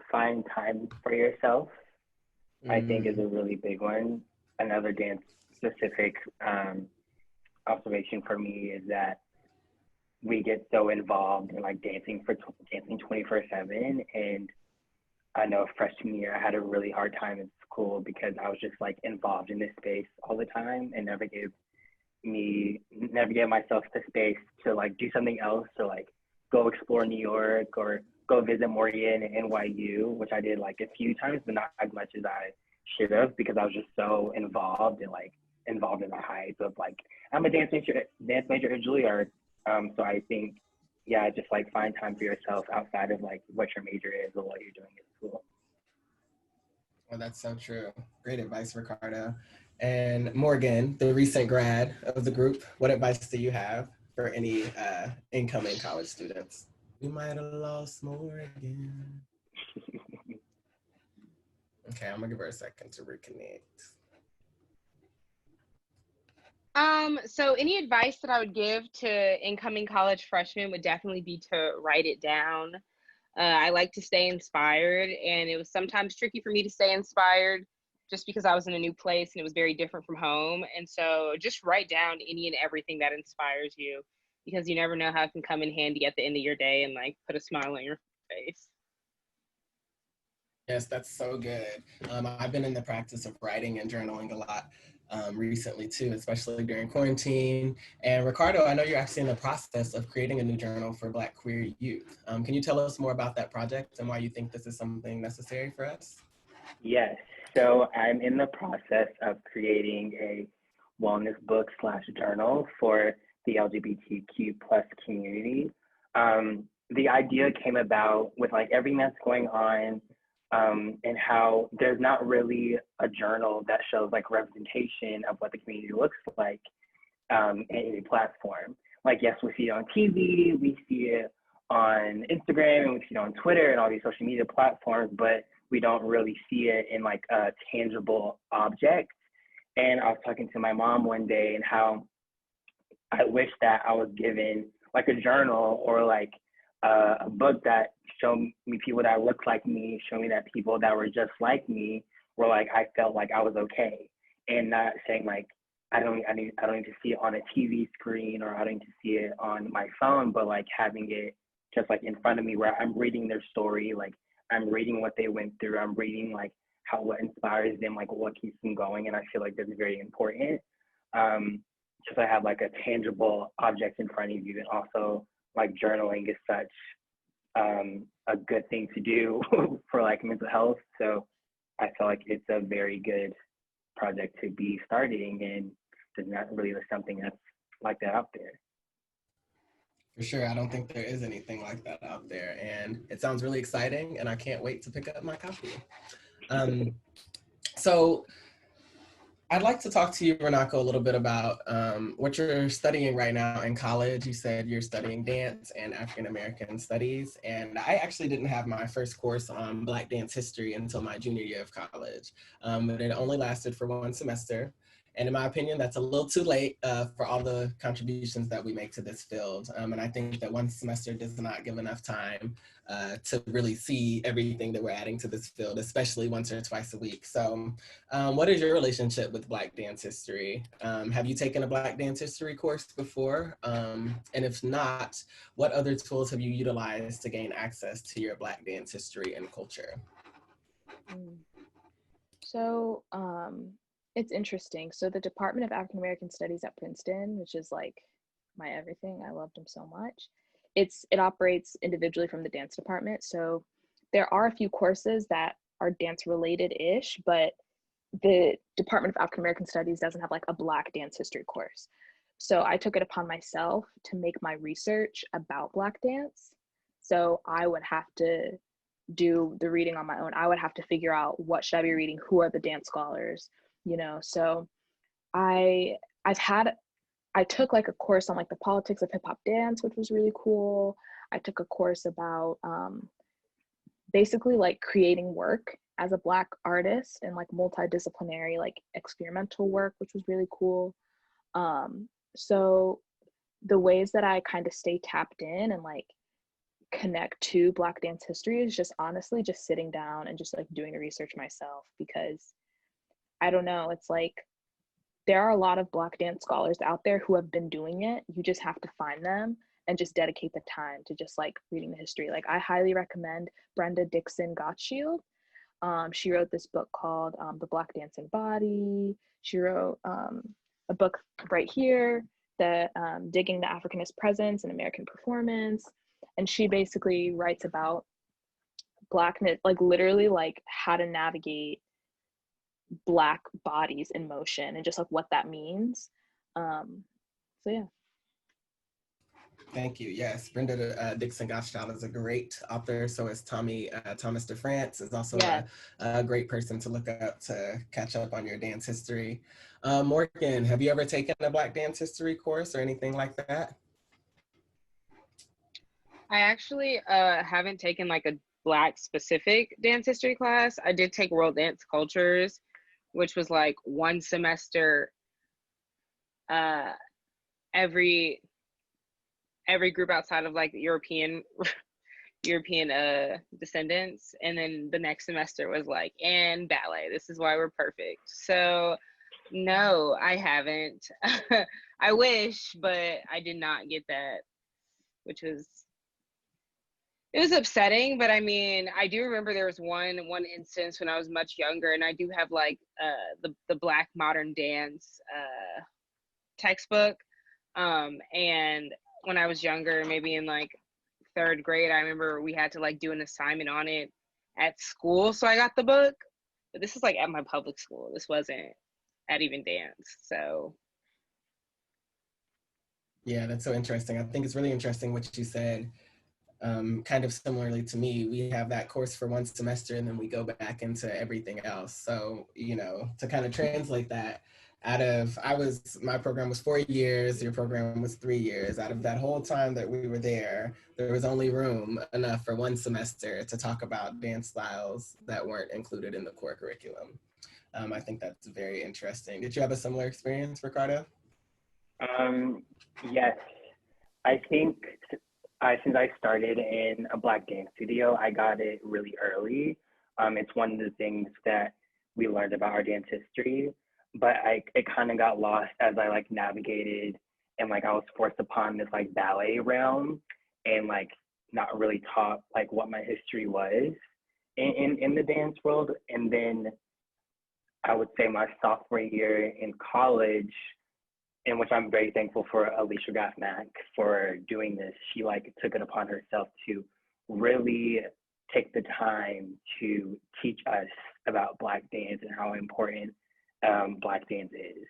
Find time for yourself, I think, is a really big one. Another dance specific observation for me is that we get so involved in like dancing 24/7. And I know freshman year, I had a really hard time in school because I was just like involved in this space all the time and never gave myself the space to like do something else, to like go explore New York or go visit Morgan and NYU, which I did like a few times, but not as much as I should have, because I was just so involved in the hype of like, I'm a dance major at Juilliard. So I think, yeah, just like find time for yourself outside of like what your major is or what you're doing at school. Well, that's so true. Great advice, Ricardo. And Morgan, the recent grad of the group, what advice do you have for any incoming college students? We might have lost Morgan. Okay, I'm gonna give her a second to reconnect. So any advice that I would give to incoming college freshmen would definitely be to write it down. I like to stay inspired, and it was sometimes tricky for me to stay inspired just because I was in a new place and it was very different from home. And so just write down any and everything that inspires you, because you never know how it can come in handy at the end of your day and like put a smile on your face. Yes, that's so good. I've been in the practice of writing and journaling a lot recently too, especially during quarantine. And Ricardo, I know you're actually in the process of creating a new journal for Black queer youth. Can you tell us more about that project and why you think this is something necessary for us? Yes, so I'm in the process of creating a wellness book / journal for the LGBTQ plus community. The idea came about with like everything that's going on, and how there's not really a journal that shows like representation of what the community looks like in any platform. Like, yes, we see it on TV, we see it on Instagram, and we see it on Twitter and all these social media platforms, but we don't really see it in like a tangible object. And I was talking to my mom one day and how I wish that I was given like a journal or like a book that showed me people that looked like me, showed me that people that were just like me were like, I felt like I was okay. And not saying like, I don't need to see it on a TV screen, or I don't need to see it on my phone, but like having it just like in front of me where I'm reading their story, like I'm reading what they went through, I'm reading like what inspires them, like what keeps them going. And I feel like that's very important. Just to have like a tangible object in front of you. And also like journaling is such a good thing to do for like mental health. So I feel like it's a very good project to be starting, and there's not really something that's like that out there. For sure, I don't think there is anything like that out there, and it sounds really exciting, and I can't wait to pick up my copy. So I'd like to talk to you, Runako, a little bit about what you're studying right now in college. You said you're studying dance and African American studies, and I actually didn't have my first course on Black dance history until my junior year of college, but it only lasted for one semester. And in my opinion, that's a little too late for all the contributions that we make to this field. And I think that one semester does not give enough time to really see everything that we're adding to this field, especially once or twice a week. So what is your relationship with Black dance history? Have you taken a Black dance history course before? And if not, what other tools have you utilized to gain access to your Black dance history and culture? So it's interesting. So the Department of African American Studies at Princeton, which is like my everything, I loved them so much. It operates individually from the dance department. So there are a few courses that are dance related-ish, but the Department of African American Studies doesn't have like a Black dance history course. So I took it upon myself to make my research about Black dance. So I would have to do the reading on my own. I would have to figure out what should I be reading, who are the dance scholars, you know. So I took like a course on like the politics of hip hop dance, which was really cool. I took a course about basically like creating work as a Black artist and like multidisciplinary like experimental work, which was really cool. So the ways that I kind of stay tapped in and like connect to Black dance history is just honestly just sitting down and just like doing the research myself, because I don't know, it's like there are a lot of Black dance scholars out there who have been doing it. You just have to find them and just dedicate the time to just like reading the history. Like I highly recommend Brenda Dixon Gottschalk. She wrote this book called The Black Dancing Body. She wrote a book right here, that Digging the Africanist Presence in American Performance. And she basically writes about Blackness, like literally like how to navigate Black bodies in motion and just like what that means. So yeah. Thank you. Yes, Brenda Dixon Gottschalk is a great author. So is Thomas DeFrance is also a great person to look up to catch up on your dance history. Morgan, have you ever taken a Black dance history course or anything like that? I actually haven't taken like a Black specific dance history class. I did take World Dance Cultures, which was like one semester every group outside of like European descendants, and then the next semester was like, and ballet, this is why we're perfect. So no, I haven't. I wish, but I did not get that, which was, it was upsetting. But I mean, I do remember there was one instance when I was much younger, and I do have like the Black modern dance textbook, and when I was younger, maybe in like 3rd grade, I remember we had to like do an assignment on it at school. So I got the book, but this is like at my public school. This wasn't at even dance. So. Yeah, that's so interesting. I think it's really interesting what you said. Kind of similarly to me, we have that course for one semester and then we go back into everything else. So, you know, to kind of translate that, my program was 4 years, your program was 3 years. Out of that whole time that we were there was only room enough for one semester to talk about dance styles that weren't included in the core curriculum. I think that's very interesting. Did you have a similar experience, Ricardo? Yes, I think since I started in a Black dance studio, I got it really early. It's one of the things that we learned about our dance history, but it kind of got lost as I like navigated, and like I was forced upon this like ballet realm, and like not really taught like what my history was in the dance world. And then I would say my sophomore year in college, in which I'm very thankful for Alicia Gaffnack for doing this. She like took it upon herself to really take the time to teach us about Black dance and how important Black dance is.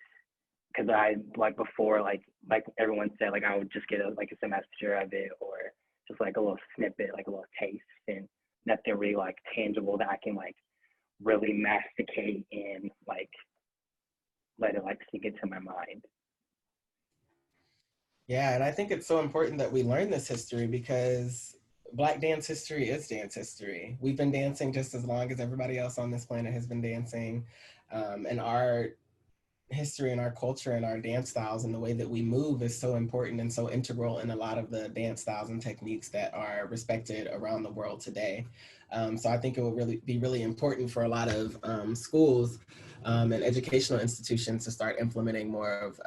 Because I like before, like everyone said, like I would just get a semester of it, or just like a little snippet, like a little taste, and nothing really like tangible that I can like really masticate and like let it like sink into my mind. Yeah, and I think it's so important that we learn this history, because Black dance history is dance history. We've been dancing just as long as everybody else on this planet has been dancing. And our history and our culture and our dance styles and the way that we move is so important and so integral in a lot of the dance styles and techniques that are respected around the world today. So I think it will really be really important for a lot of schools and educational institutions to start implementing more of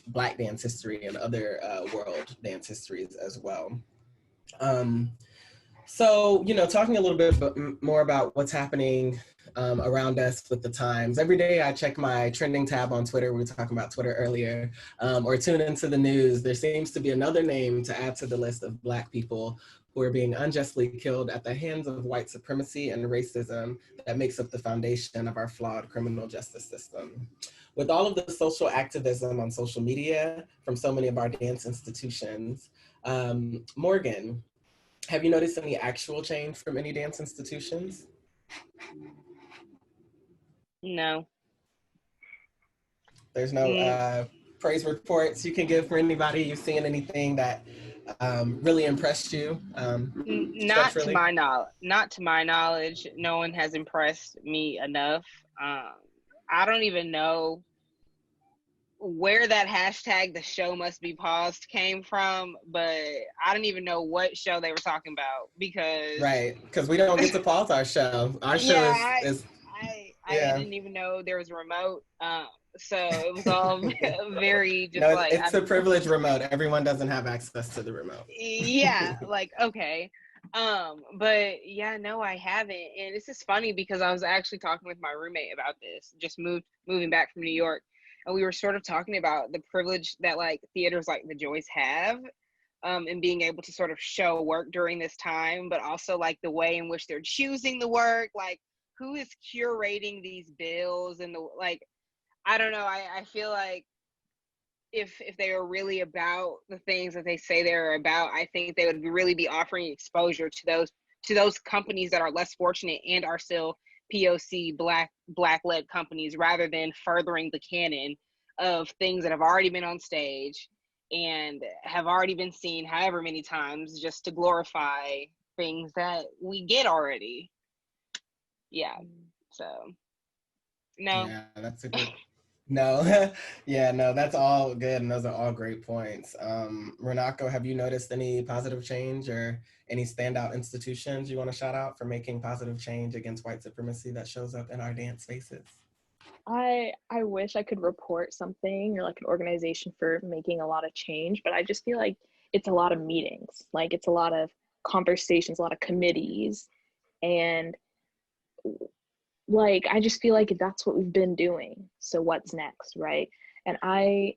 Black dance history and other world dance histories as well. So, you know, talking a little bit more about what's happening around us with the times. Every day I check my trending tab on Twitter. We were talking about Twitter earlier, or tune into the news. There seems to be another name to add to the list of Black people who are being unjustly killed at the hands of white supremacy and racism that makes up the foundation of our flawed criminal justice system. With all of the social activism on social media from so many of our dance institutions, Morgan, have you noticed any actual change from any dance institutions? No. There's no praise reports you can give for anybody? You've seen anything that really impressed you? Not to my knowledge. Not to my knowledge. No one has impressed me enough. I don't even know where that hashtag "the show must be paused" came from, but I don't even know what show they were talking about because because we don't get to pause our show. Our show I didn't even know there was a remote. So it was all very just no, it's a privileged remote. Everyone doesn't have access to the remote. Yeah, like okay. But yeah, no, I haven't. And this is funny because I was actually talking with my roommate about this, just moving back from New York. And we were sort of talking about the privilege that like theaters like the Joyce have, and being able to sort of show work during this time, but also like the way in which they're choosing the work, like who is curating these bills and the like. I don't know. I feel like if they are really about the things that they say they're about, I think they would really be offering exposure to those companies that are less fortunate and are still POC black led companies, rather than furthering the canon of things that have already been on stage and have already been seen however many times, just to glorify things that we get already. Yeah. So no. Yeah, that's a good. No, yeah, no, that's all good, and those are all great points. Runako, have you noticed any positive change or any standout institutions you want to shout out for making positive change against white supremacy that shows up in our dance spaces? I wish I could report something or like an organization for making a lot of change, but I just feel like it's a lot of meetings, like it's a lot of conversations, a lot of committees, and like I just feel like that's what we've been doing. So what's next, right? And I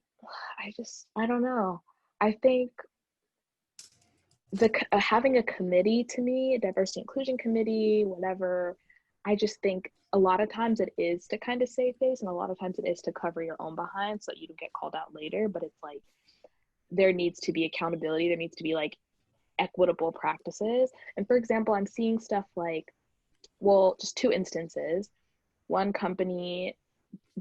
don't know. I think having a committee, to me, a diversity inclusion committee, whatever, I just think a lot of times it is to kind of save face, and a lot of times it is to cover your own behind so that you don't get called out later. But it's like there needs to be accountability. There needs to be like equitable practices. And for example, I'm seeing stuff like, well, just two instances. One company,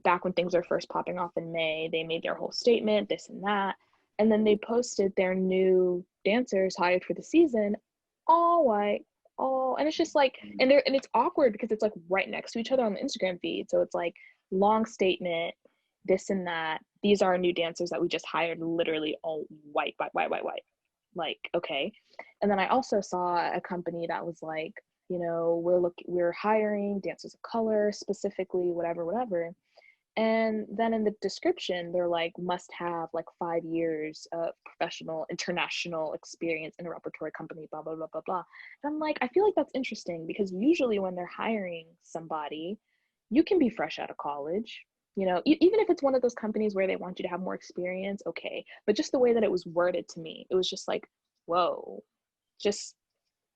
back when things were first popping off in May, they made their whole statement, this and that. And then they posted their new dancers hired for the season, all white, and it's just like, and it's awkward because it's like right next to each other on the Instagram feed. So it's like long statement, this and that. These are new dancers that we just hired, literally all white. Like, okay. And then I also saw a company that was like, you know, we're hiring dancers of color specifically, whatever. And then in the description, they're like, must have like 5 years of professional international experience in a repertory company, blah, blah, blah, blah, blah. And I'm like, I feel like that's interesting because usually when they're hiring somebody, you can be fresh out of college, you know, even if it's one of those companies where they want you to have more experience, okay. But just the way that it was worded to me, it was just like, whoa,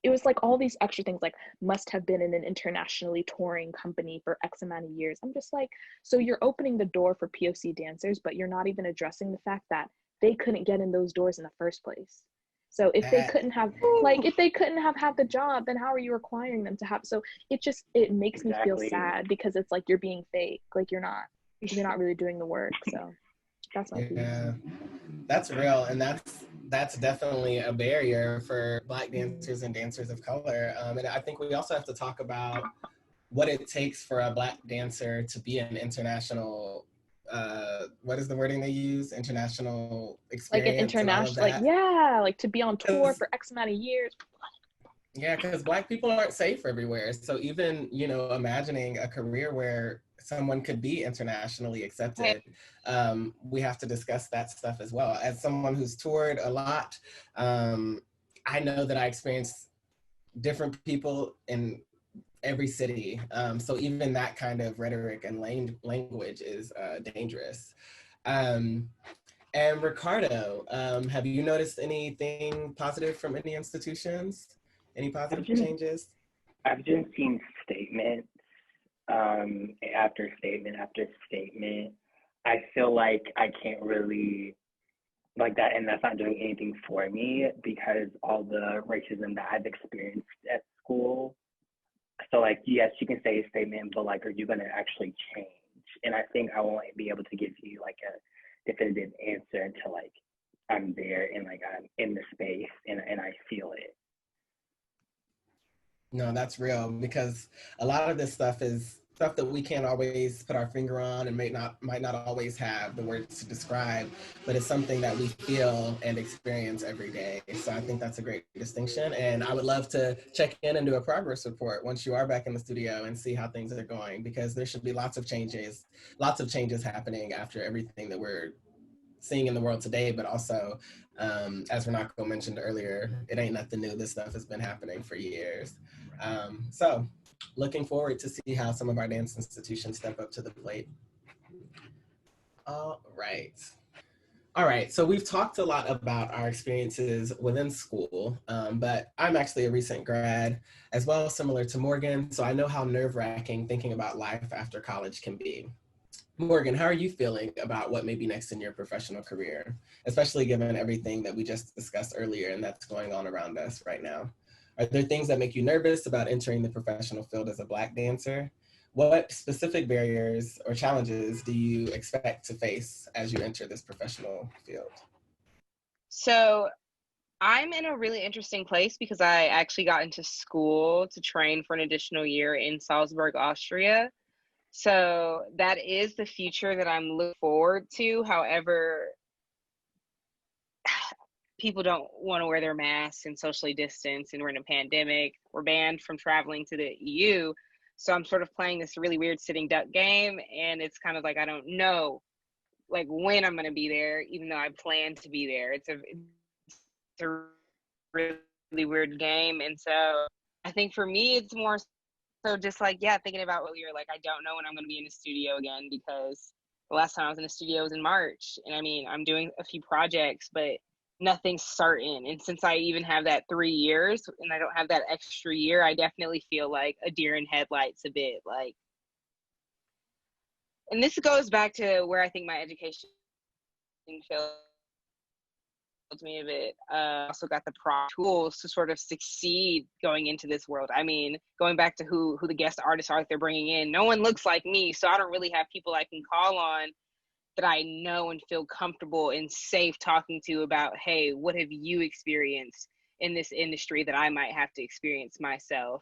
it was like all these extra things like must have been in an internationally touring company for X amount of years. I'm just like, so you're opening the door for POC dancers, but you're not even addressing the fact that they couldn't get in those doors in the first place. So if they couldn't have had the job, then how are you requiring them to have? So it makes me feel sad because it's like you're being fake, like you're not really doing the work. So that's my piece. That's real, and that's definitely a barrier for Black dancers and dancers of color. And I think we also have to talk about what it takes for a Black dancer to be an international, what is the wording they use? International experience. Like an international, like to be on tour for X amount of years. Yeah, because Black people aren't safe everywhere. So even, you know, imagining a career where someone could be internationally accepted, we have to discuss that stuff as well. As someone who's toured a lot, I know that I experienced different people every city. So even that kind of rhetoric and language is dangerous. Um, and Ricardo, have you noticed anything positive from any institutions? Any I've positive just changes? I've just seen statements after statement after statement. I feel like I can't really like that, and that's not doing anything for me because all the racism that I've experienced at school. So like, yes, you can say a statement, but like, are you gonna actually change? And I think I won't be able to give you like a definitive answer until like I'm there and like I'm in the space and I feel it. No, that's real because a lot of this stuff is stuff that we can't always put our finger on and might not always have the words to describe, but it's something that we feel and experience every day. So I think that's a great distinction. And I would love to check in and do a progress report once you are back in the studio and see how things are going, because there should be lots of changes happening after everything that we're seeing in the world today, but also, as Runako mentioned earlier, it ain't nothing new. This stuff has been happening for years. So looking forward to see how some of our dance institutions step up to the plate. All right. All right, so we've talked a lot about our experiences within school, but I'm actually a recent grad as well, similar to Morgan, so I know how nerve-wracking thinking about life after college can be. Morgan, how are you feeling about what may be next in your professional career, especially given everything that we just discussed earlier and that's going on around us right now? Are there things that make you nervous about entering the professional field as a Black dancer? What specific barriers or challenges do you expect to face as you enter this professional field? So I'm in a really interesting place because I actually got into school to train for an additional year in Salzburg, Austria. So that is the future that I'm looking forward to. However, people don't want to wear their masks and socially distance, and we're in a pandemic. We're banned from traveling to the EU. So I'm sort of playing this really weird sitting duck game, and it's kind of like I don't know like when I'm going to be there, even though I plan to be there. It's a really weird game, and so I think for me it's more so just like, yeah, thinking about what you're like, I don't know when I'm going to be in the studio again, because the last time I was in the studio was in March. And I mean, I'm doing a few projects, but nothing's certain. And since I even have that 3 years and I don't have that extra year, I definitely feel like a deer in headlights a bit. Like, and this goes back to where I think my education failed me a bit. Also got the tools to sort of succeed going into this world. I mean, going back to who the guest artists are that they're bringing in, no one looks like me, so I don't really have people I can call on that I know and feel comfortable and safe talking to about, hey, what have you experienced in this industry that I might have to experience myself?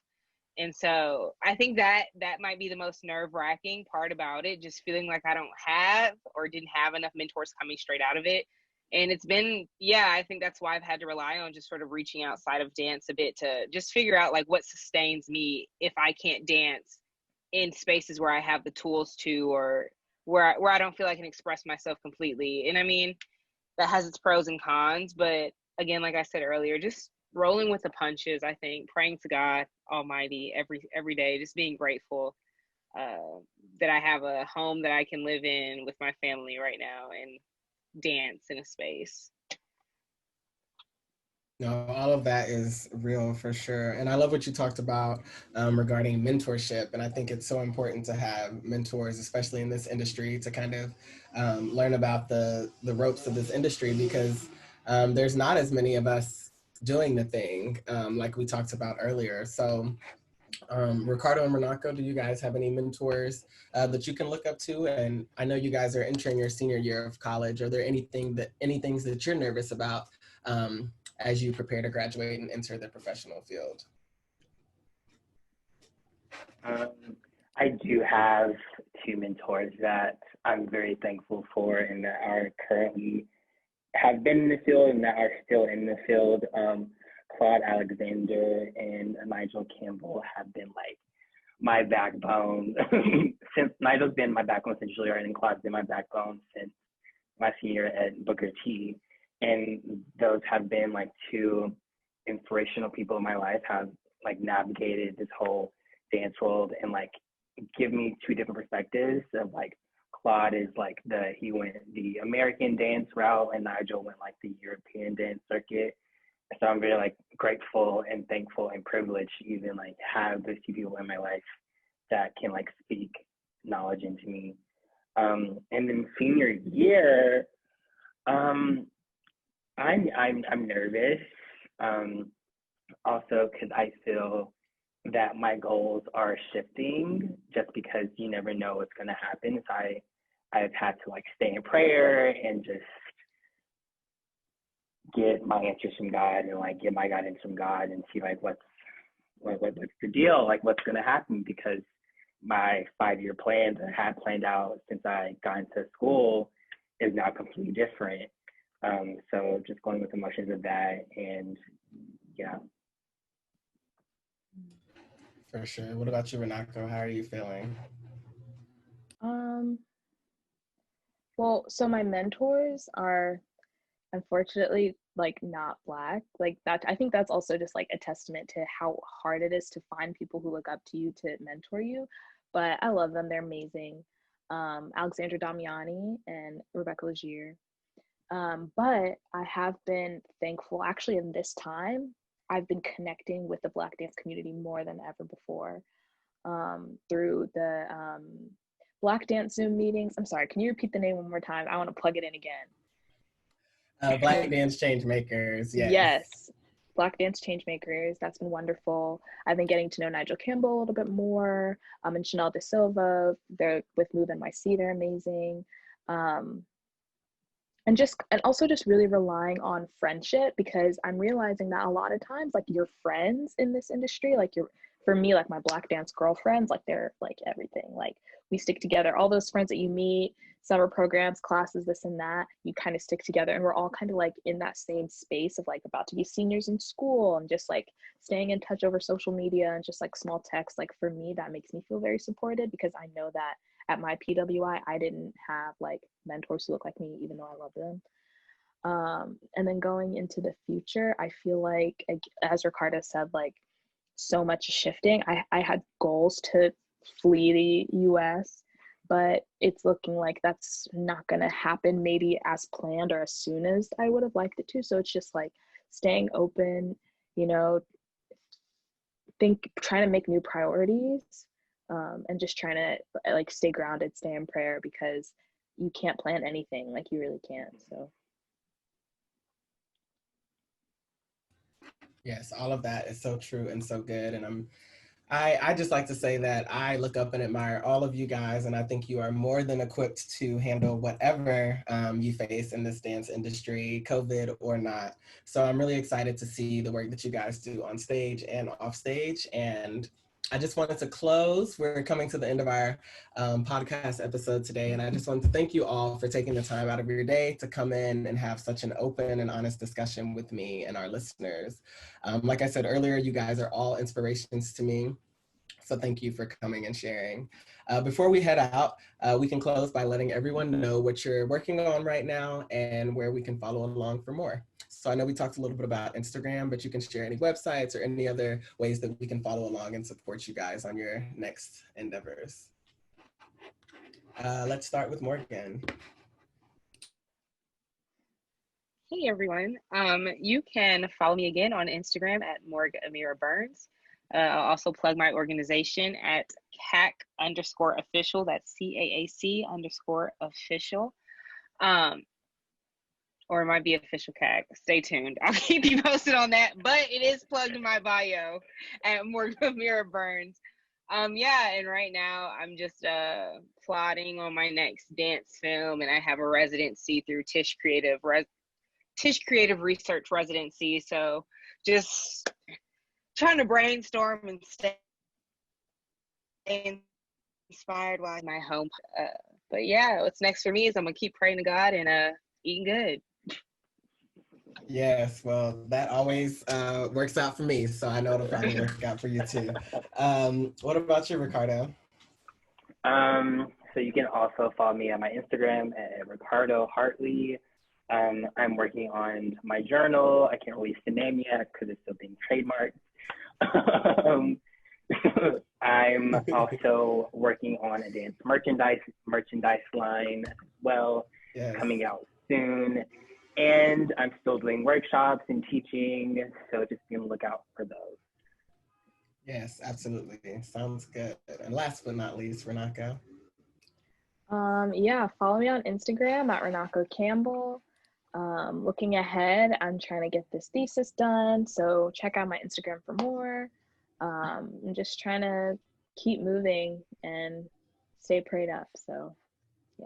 And so I think that might be the most nerve-wracking part about it, just feeling like I don't have or didn't have enough mentors coming straight out of it. And it's been, yeah, I think that's why I've had to rely on just sort of reaching outside of dance a bit to just figure out like what sustains me if I can't dance in spaces where I have the tools to, or where I don't feel I can express myself completely. And I mean, that has its pros and cons, but again, like I said earlier, just rolling with the punches. I think praying to God Almighty every day, just being grateful that I have a home that I can live in with my family right now and dance in a space. No, all of that is real for sure. And I love what you talked about regarding mentorship. And I think it's so important to have mentors, especially in this industry, to kind of learn about the ropes of this industry, because there's not as many of us doing the thing like we talked about earlier. So Ricardo and Runako, do you guys have any mentors that you can look up to? And I know you guys are entering your senior year of college. Are there any things that you're nervous about as you prepare to graduate and enter the professional field? I do have two mentors that I'm very thankful for and that are currently have been in the field and that are still in the field. Claude Alexander and Nigel Campbell have been like my backbone since Nigel's been my backbone since Juilliard, and Claude's been my backbone since my senior at Booker T. And those have been like two inspirational people in my life, have like navigated this whole dance world and like give me two different perspectives of like Claude is like he went the American dance route and Nigel went like the European dance circuit. So I'm very like grateful and thankful and privileged to even like have those two people in my life that can like speak knowledge into me. And then senior year, I'm nervous. Also because I feel that my goals are shifting just because you never know what's going to happen. So I've had to like stay in prayer and just get my answers from God and like get my guidance from God and see like what's the deal, like what's going to happen, because my 5-year plan that I had planned out since I got into school is now completely different. So just going with the emotions of that, and yeah. For sure. What about you, Runako? How are you feeling? Well, so my mentors are unfortunately like not Black. Like that, I think that's also just like a testament to how hard it is to find people who look up to you to mentor you. But I love them, they're amazing. Alexandra Damiani and Rebecca Legier. But I have been thankful, actually in this time, I've been connecting with the Black dance community more than ever before, through the Black dance Zoom meetings. I'm sorry, can you repeat the name one more time? I want to plug it in again. Black Dance Change Makers, yes. Yes, Black Dance Change Makers, that's been wonderful. I've been getting to know Nigel Campbell a little bit more, and Chanel De Silva. They're with Move NYC, they're amazing. And also just really relying on friendship, because I'm realizing that a lot of times like your friends in this industry, like for me, like my Black dance girlfriends, like they're like everything. Like we stick together, all those friends that you meet, summer programs, classes, this and that, you kind of stick together, and we're all kind of like in that same space of like about to be seniors in school, and just like staying in touch over social media and just like small texts. Like for me, that makes me feel very supported, because I know that at my PWI, I didn't have like mentors who look like me, even though I love them. And then going into the future, I feel like, as Ricardo said, like so much is shifting. I had goals to flee the US, but it's looking like that's not going to happen maybe as planned or as soon as I would have liked it to. So it's just like staying open, trying to make new priorities, and just trying to like stay grounded, stay in prayer, because you can't plan anything, like you really can't. So Yes, all of that is so true and so good. And I just like to say that I look up and admire all of you guys, and I think you are more than equipped to handle whatever you face in this dance industry, COVID or not. So I'm really excited to see the work that you guys do on stage and off stage. And I just wanted to close. We're coming to the end of our podcast episode today, and I just wanted to thank you all for taking the time out of your day to come in and have such an open and honest discussion with me and our listeners. Like I said earlier, you guys are all inspirations to me. So thank you for coming and sharing. Before we head out, we can close by letting everyone know what you're working on right now and where we can follow along for more. So I know we talked a little bit about Instagram, but you can share any websites or any other ways that we can follow along and support you guys on your next endeavors. Let's start with Morgan. Hey everyone. You can follow me again on Instagram at Morgan Amira Burns. I'll also plug my organization at CAC_official. That's CAAC_official. Or it might be official CAC. Stay tuned. I'll keep you posted on that. But it is plugged in my bio at Morgan Amira Burns. Yeah, and right now I'm just plotting on my next dance film, and I have a residency through Tisch Creative Research Residency. So just trying to brainstorm and stay inspired while I'm at my home. But yeah, what's next for me is I'm gonna keep praying to God and eating good. Yes, well, that always works out for me, so I know it'll probably work out for you too. What about you, Ricardo? So you can also follow me on my Instagram at Ricardo Hartley. I'm working on my journal. I can't release the name yet because it's still being trademarked. I'm also working on a dance merchandise line as well, Yes. coming out soon. And I'm still doing workshops and teaching, so just be on the lookout for those. Yes, absolutely. Sounds good. And last but not least, Runako. Yeah, follow me on Instagram at Runako Campbell. Looking ahead, I'm trying to get this thesis done, so check out my Instagram for more. I'm just trying to keep moving and stay prayed up. So, yeah.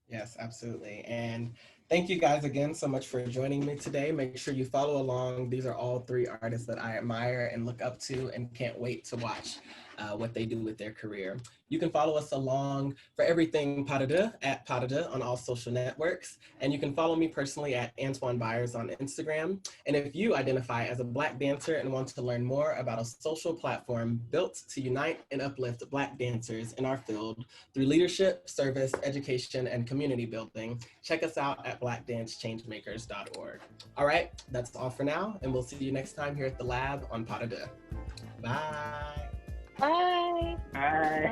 Yes, absolutely. And thank you guys again so much for joining me today. Make sure you follow along. These are all three artists that I admire and look up to and can't wait to watch what they do with their career. You can follow us along for everything PDD at PDD on all social networks. And you can follow me personally at Antuan Byers on Instagram. And if you identify as a Black dancer and want to learn more about a social platform built to unite and uplift Black dancers in our field through leadership, service, education, and community building, check us out at blackdancechangemakers.org. All right, that's all for now, and we'll see you next time here at the lab on PDD. Bye. Bye. Bye.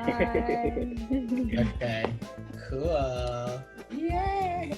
Okay, cool. Yay.